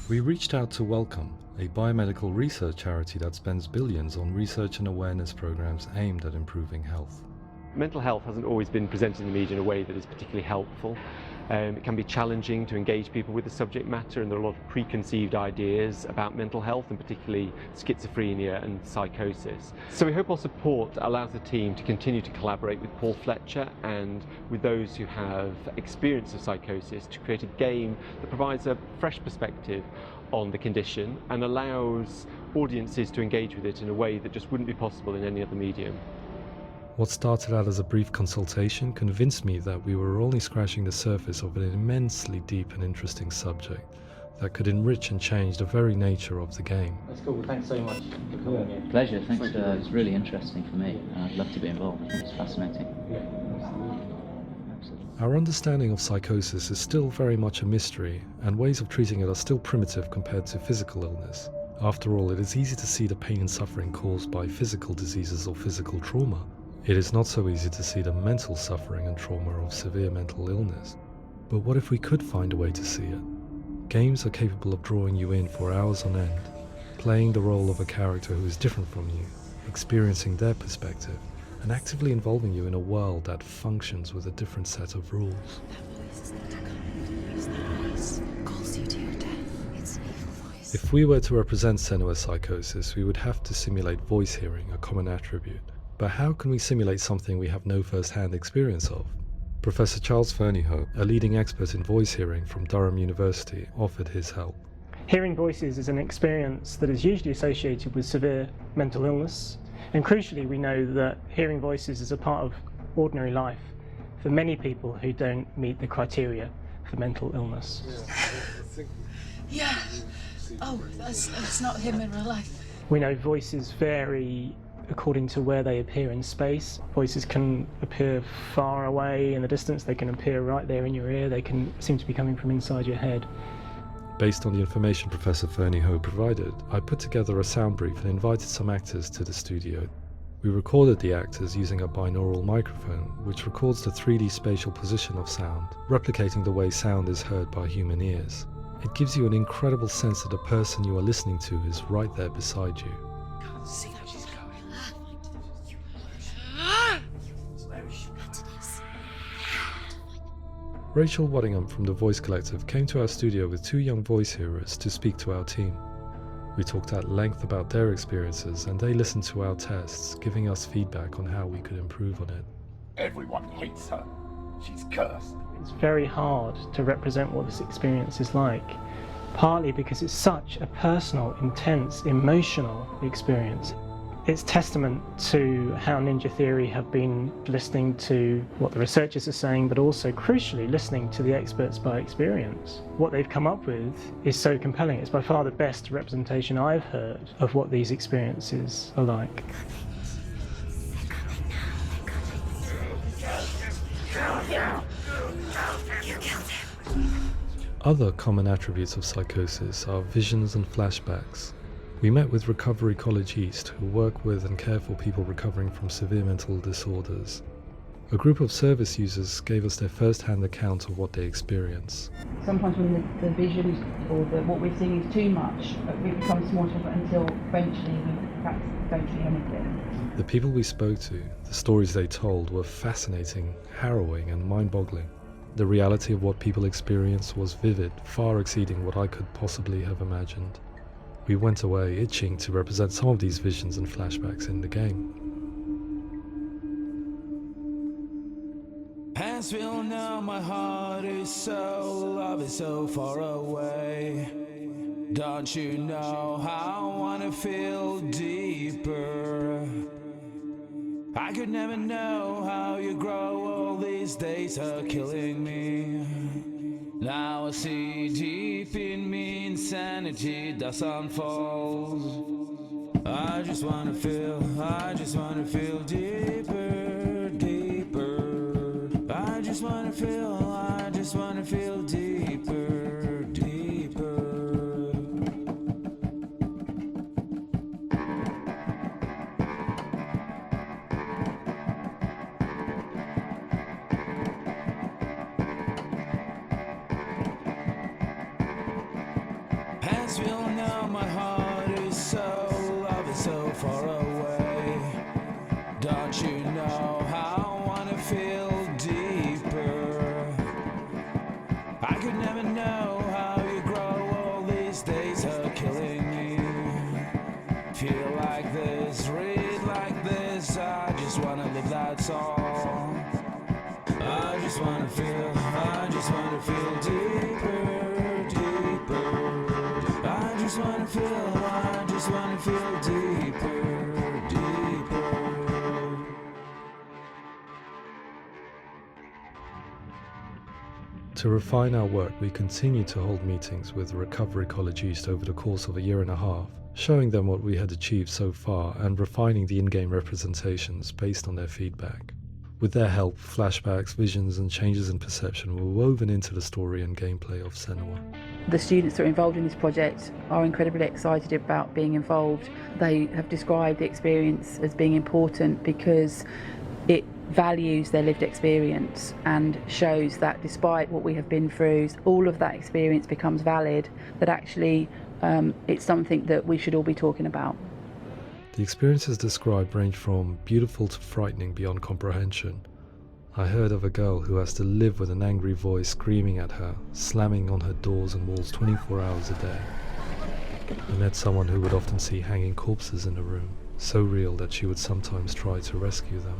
Speaker 11: We reached out to Welcome, a biomedical research charity that spends billions on research and awareness programs aimed at improving health.
Speaker 14: Mental health hasn't always been presented in the media in a way that is particularly helpful. It can be challenging to engage people with the subject matter, and there are a lot of preconceived ideas about mental health, and particularly schizophrenia and psychosis. So we hope our support allows the team to continue to collaborate with Paul Fletcher and with those who have experience of psychosis to create a game that provides a fresh perspective on the condition and allows audiences to engage with it in a way that just wouldn't be possible in any other medium.
Speaker 11: What started out as a brief consultation convinced me that we were only scratching the surface of an immensely deep and interesting subject that could enrich and change the very nature of the game.
Speaker 13: That's cool. Thanks so much for coming here. Pleasure. Thanks. It's really interesting for me. I'd love to be involved. It's fascinating.
Speaker 11: Our understanding of psychosis is still very much a mystery, and ways of treating it are still primitive compared to physical illness. After all, it is easy to see the pain and suffering caused by physical diseases or physical trauma. It is not so easy to see the mental suffering and trauma of severe mental illness. But what if we could find a way to see it? Games are capable of drawing you in for hours on end, playing the role of a character who is different from you, experiencing their perspective, and actively involving you in a world that functions with a different set of rules.
Speaker 2: That voice is not a kind. It's that voice calls you to your death. It's an evil voice.
Speaker 11: If we were to represent Senua's psychosis, we would have to simulate voice hearing, a common attribute. But how can we simulate something we have no first-hand experience of? Professor Charles Fernyhough, a leading expert in voice hearing from Durham University, offered his help.
Speaker 15: Hearing voices is an experience that is usually associated with severe mental illness, and crucially we know that hearing voices is a part of ordinary life for many people who don't meet the criteria for mental illness.
Speaker 6: Yeah. Oh, that's not him in real life.
Speaker 15: We know voices vary according to where they appear in space. Voices can appear far away in the distance, they can appear right there in your ear, they can seem to be coming from inside your head.
Speaker 11: Based on the information Professor Fernie Ho provided, I put together a sound brief and invited some actors to the studio. We recorded the actors using a binaural microphone, which records the 3D spatial position of sound, replicating the way sound is heard by human ears. It gives you an incredible sense that the person you are listening to is right there beside you.
Speaker 1: Can't see how she's going.
Speaker 11: Rachel Waddingham from the Voice Collective came to our studio with 2 young voice hearers to speak to our team. We talked at length about their experiences and they listened to our tests, giving us feedback on how we could improve on it.
Speaker 5: Everyone hates her. She's cursed.
Speaker 15: It's very hard to represent what this experience is like, partly because it's such a personal, intense, emotional experience. It's testament to how Ninja Theory have been listening to what the researchers are saying, but also crucially listening to the experts by experience. What they've come up with is so compelling. It's by far the best representation I've heard of what these experiences are like.
Speaker 11: Other common attributes of psychosis are visions and flashbacks. We met with Recovery College East, who work with and care for people recovering from severe mental disorders. A group of service users gave us their first-hand account of what they experience.
Speaker 16: Sometimes when the visions or what we're seeing is too much, it becomes more difficult until eventually we perhaps don't see anything.
Speaker 11: The people we spoke to, the stories they told, were fascinating, harrowing and mind-boggling. The reality of what people experienced was vivid, far exceeding what I could possibly have imagined. We went away itching to represent some of these visions and flashbacks in the game.
Speaker 17: As we all know, my heart is so, love is so far away. Don't you know how I wanna feel deeper? I could never know how you grow, all these days are killing me. Now I see deep in me insanity does unfold. I just wanna feel deeper, deeper. I just wanna feel deeper, deeper. As we all know, my heart is so, love is so far away. Don't you know how I wanna feel deeper? I could never know how you grow, all these days are killing me. Feel like this, read like this, I just wanna live, that's all. I just wanna feel deeper, deeper. I just wanna feel deeper, deeper.
Speaker 11: To refine our work, we continue to hold meetings with Recovery College East over the course of a year and a half, showing them what we had achieved so far and refining the in-game representations based on their feedback. With their help, flashbacks, visions and changes in perception were woven into the story and gameplay of Senua.
Speaker 16: The students that are involved in this project are incredibly excited about being involved. They have described the experience as being important because it values their lived experience and shows that despite what we have been through, all of that experience becomes valid, that actually it's something that we should all be talking about.
Speaker 11: The experiences described range from beautiful to frightening beyond comprehension. I heard of a girl who has to live with an angry voice screaming at her, slamming on her doors and walls 24 hours a day. I met someone who would often see hanging corpses in a room, so real that she would sometimes try to rescue them.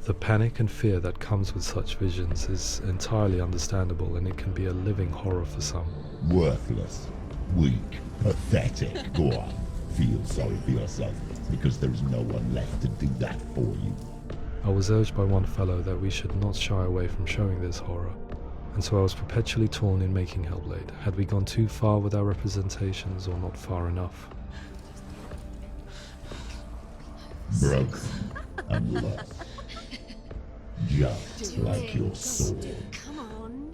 Speaker 11: The panic and fear that comes with such visions is entirely understandable, and it can be a living horror for some.
Speaker 5: Worthless, weak, pathetic. Go on, feel sorry for yourself, because there is no one left to do that for you.
Speaker 11: I was urged by one fellow that we should not shy away from showing this horror, and so I was perpetually torn in making Hellblade. Had we gone too far with our representations or not far enough?
Speaker 5: broken and lost. Just like your soul.
Speaker 2: Come on.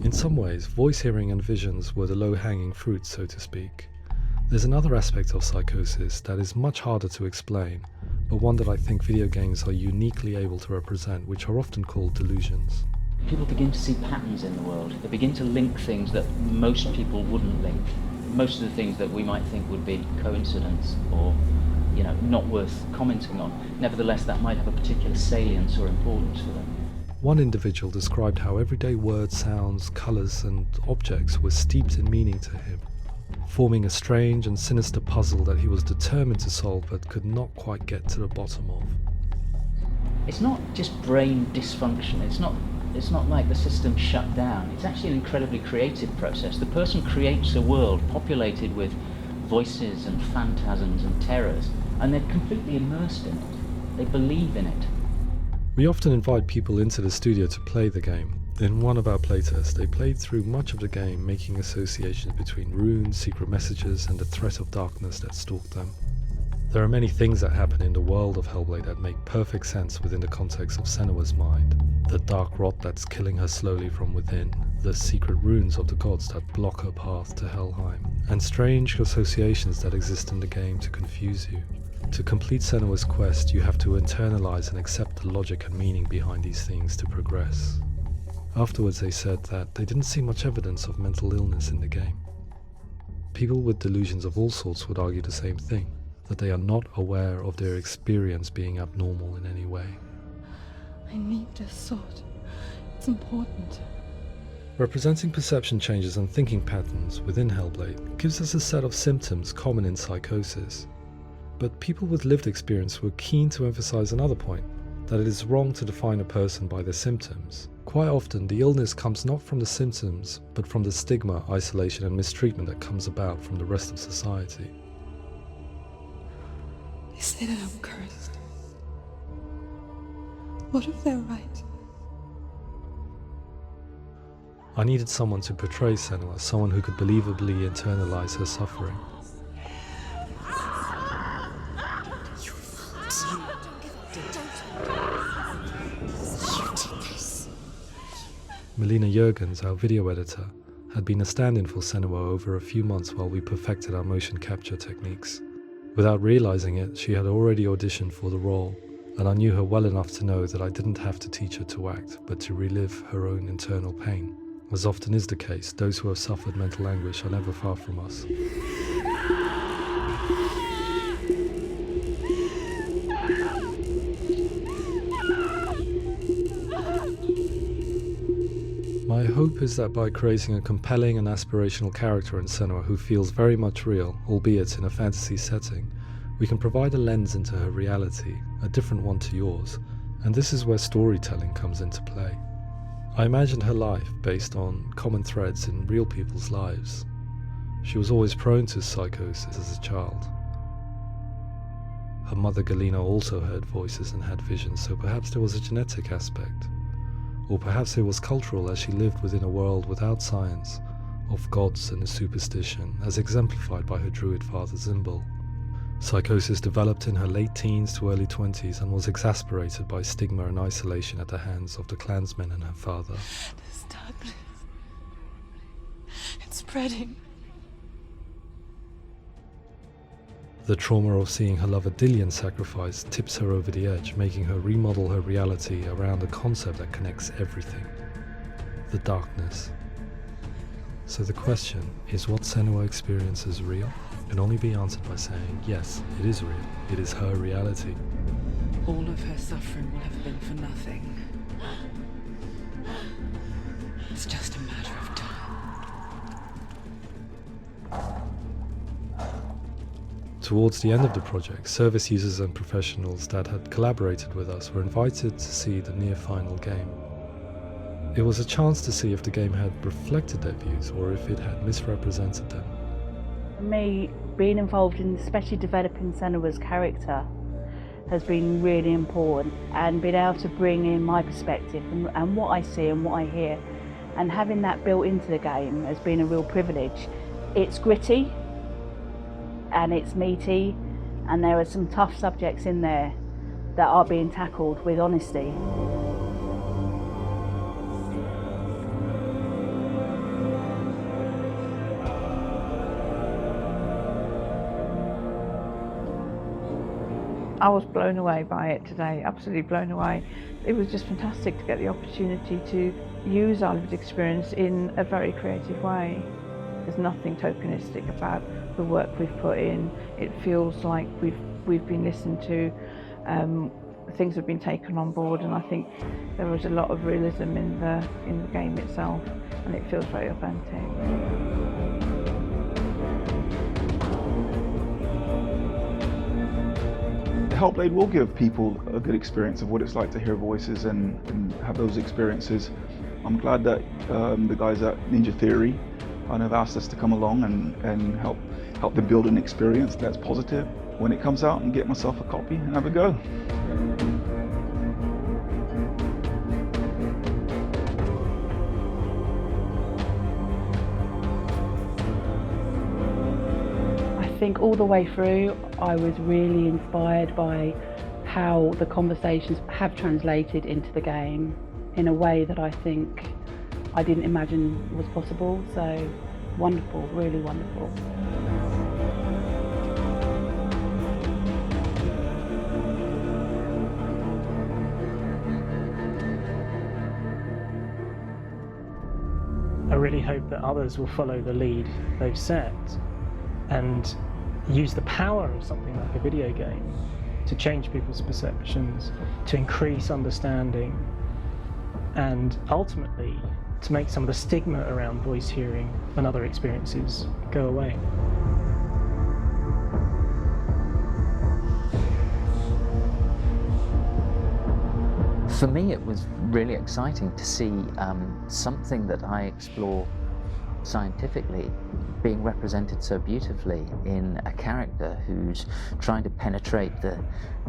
Speaker 11: In some ways, voice hearing and visions were the low-hanging fruit, so to speak. There's another aspect of psychosis that is much harder to explain, but one that I think video games are uniquely able to represent, which are often called delusions.
Speaker 13: People begin to see patterns in the world. They begin to link things that most people wouldn't link. Most of the things that we might think would be coincidence or, not worth commenting on. Nevertheless, that might have a particular salience or importance for them.
Speaker 11: One individual described how everyday words, sounds, colours and objects were steeped in meaning to him, forming a strange and sinister puzzle that he was determined to solve but could not quite get to the bottom of.
Speaker 13: It's not just brain dysfunction, it's not like the system shut down. It's actually an incredibly creative process. The person creates a world populated with voices and phantasms and terrors, and they're completely immersed in it. They believe in it.
Speaker 11: We often invite people into the studio to play the game. In one of our playtests, they played through much of the game, making associations between runes, secret messages, and the threat of darkness that stalked them. There are many things that happen in the world of Hellblade that make perfect sense within the context of Senua's mind. The dark rot that's killing her slowly from within, the secret runes of the gods that block her path to Helheim, and strange associations that exist in the game to confuse you. To complete Senua's quest, you have to internalize and accept the logic and meaning behind these things to progress. Afterwards, they said that they didn't see much evidence of mental illness in the game. People with delusions of all sorts would argue the same thing, that they are not aware of their experience being abnormal in any way.
Speaker 6: I need this sword. It's important.
Speaker 11: Representing perception changes and thinking patterns within Hellblade gives us a set of symptoms common in psychosis. But people with lived experience were keen to emphasize another point, that it is wrong to define a person by their symptoms. Quite often, the illness comes not from the symptoms, but from the stigma, isolation and mistreatment that comes about from the rest of society.
Speaker 6: They say that I'm cursed. What if they're right?
Speaker 11: I needed someone to portray Senua, someone who could believably internalize her suffering. Melina Jurgens, our video editor, had been a stand-in for Senua over a few months while we perfected our motion capture techniques. Without realizing it, she had already auditioned for the role, and I knew her well enough to know that I didn't have to teach her to act, but to relive her own internal pain. As often is the case, those who have suffered mental anguish are never far from us. My hope is that by creating a compelling and aspirational character in Senua who feels very much real, albeit in a fantasy setting, we can provide a lens into her reality, a different one to yours, and this is where storytelling comes into play. I imagined her life based on common threads in real people's lives. She was always prone to psychosis as a child. Her mother Galina also heard voices and had visions, so perhaps there was a genetic aspect. Or perhaps it was cultural, as she lived within a world without science, of gods and superstition, as exemplified by her druid father Zimbal. Psychosis developed in her late teens to early 20s and was exasperated by stigma and isolation at the hands of the clansmen and her father.
Speaker 6: This darkness, it's spreading.
Speaker 11: The trauma of seeing her lover Dillian sacrificed tips her over the edge, making her remodel her reality around a concept that connects everything: the darkness. So the question, is what Senua experiences real? Can only be answered by saying, yes, it is real. It is her reality.
Speaker 4: All of her suffering will have been for nothing. It's just a matter of time.
Speaker 11: Towards the end of the project, service users and professionals that had collaborated with us were invited to see the near-final game. It was a chance to see if the game had reflected their views or if it had misrepresented them.
Speaker 16: For me, being involved in especially developing Senua's character has been really important, and being able to bring in my perspective and what I see and what I hear and having that built into the game has been a real privilege. It's gritty and it's meaty, and there are some tough subjects in there that are being tackled with honesty. I was blown away by it today, absolutely blown away. It was just fantastic to get the opportunity to use our lived experience in a very creative way. There's nothing tokenistic about the work we've put in. It feels like we've been listened to, things have been taken on board, and I think there was a lot of realism in the game itself, and it feels very authentic.
Speaker 18: Hellblade will give people a good experience of what it's like to hear voices and have those experiences. I'm glad that the guys at Ninja Theory kind of asked us to come along and help them build an experience that's positive when it comes out, and get myself a copy and have a go.
Speaker 16: I think all the way through I was really inspired by how the conversations have translated into the game in a way that I think I didn't imagine was possible. So wonderful, really wonderful.
Speaker 15: I really hope that others will follow the lead they've set and use the power of something like a video game to change people's perceptions, to increase understanding, and ultimately to make some of the stigma around voice hearing and other experiences go away.
Speaker 13: For me, it was really exciting to see something that I explore scientifically being represented so beautifully in a character who's trying to penetrate the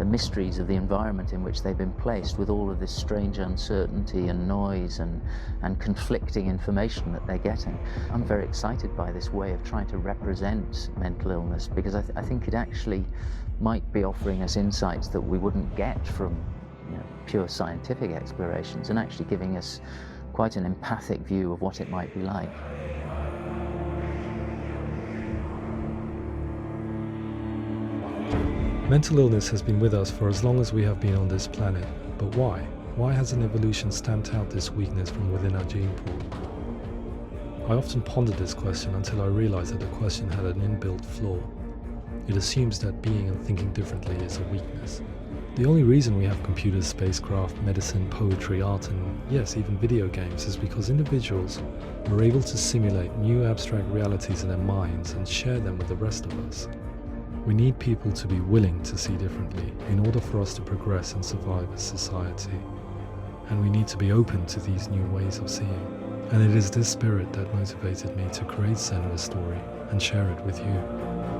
Speaker 13: mysteries of the environment in which they've been placed, with all of this strange uncertainty and noise and conflicting information that they're getting. I'm very excited by this way of trying to represent mental illness, because I think it actually might be offering us insights that we wouldn't get from pure scientific explorations, and actually giving us quite an empathic view of what it might be like.
Speaker 11: Mental illness has been with us for as long as we have been on this planet, but why? Why hasn't evolution stamped out this weakness from within our gene pool? I often pondered this question until I realized that the question had an inbuilt flaw. It assumes that being and thinking differently is a weakness. The only reason we have computers, spacecraft, medicine, poetry, art, and yes, even video games is because individuals were able to simulate new abstract realities in their minds and share them with the rest of us. We need people to be willing to see differently in order for us to progress and survive as society. And we need to be open to these new ways of seeing. And it is this spirit that motivated me to create Senua's story and share it with you.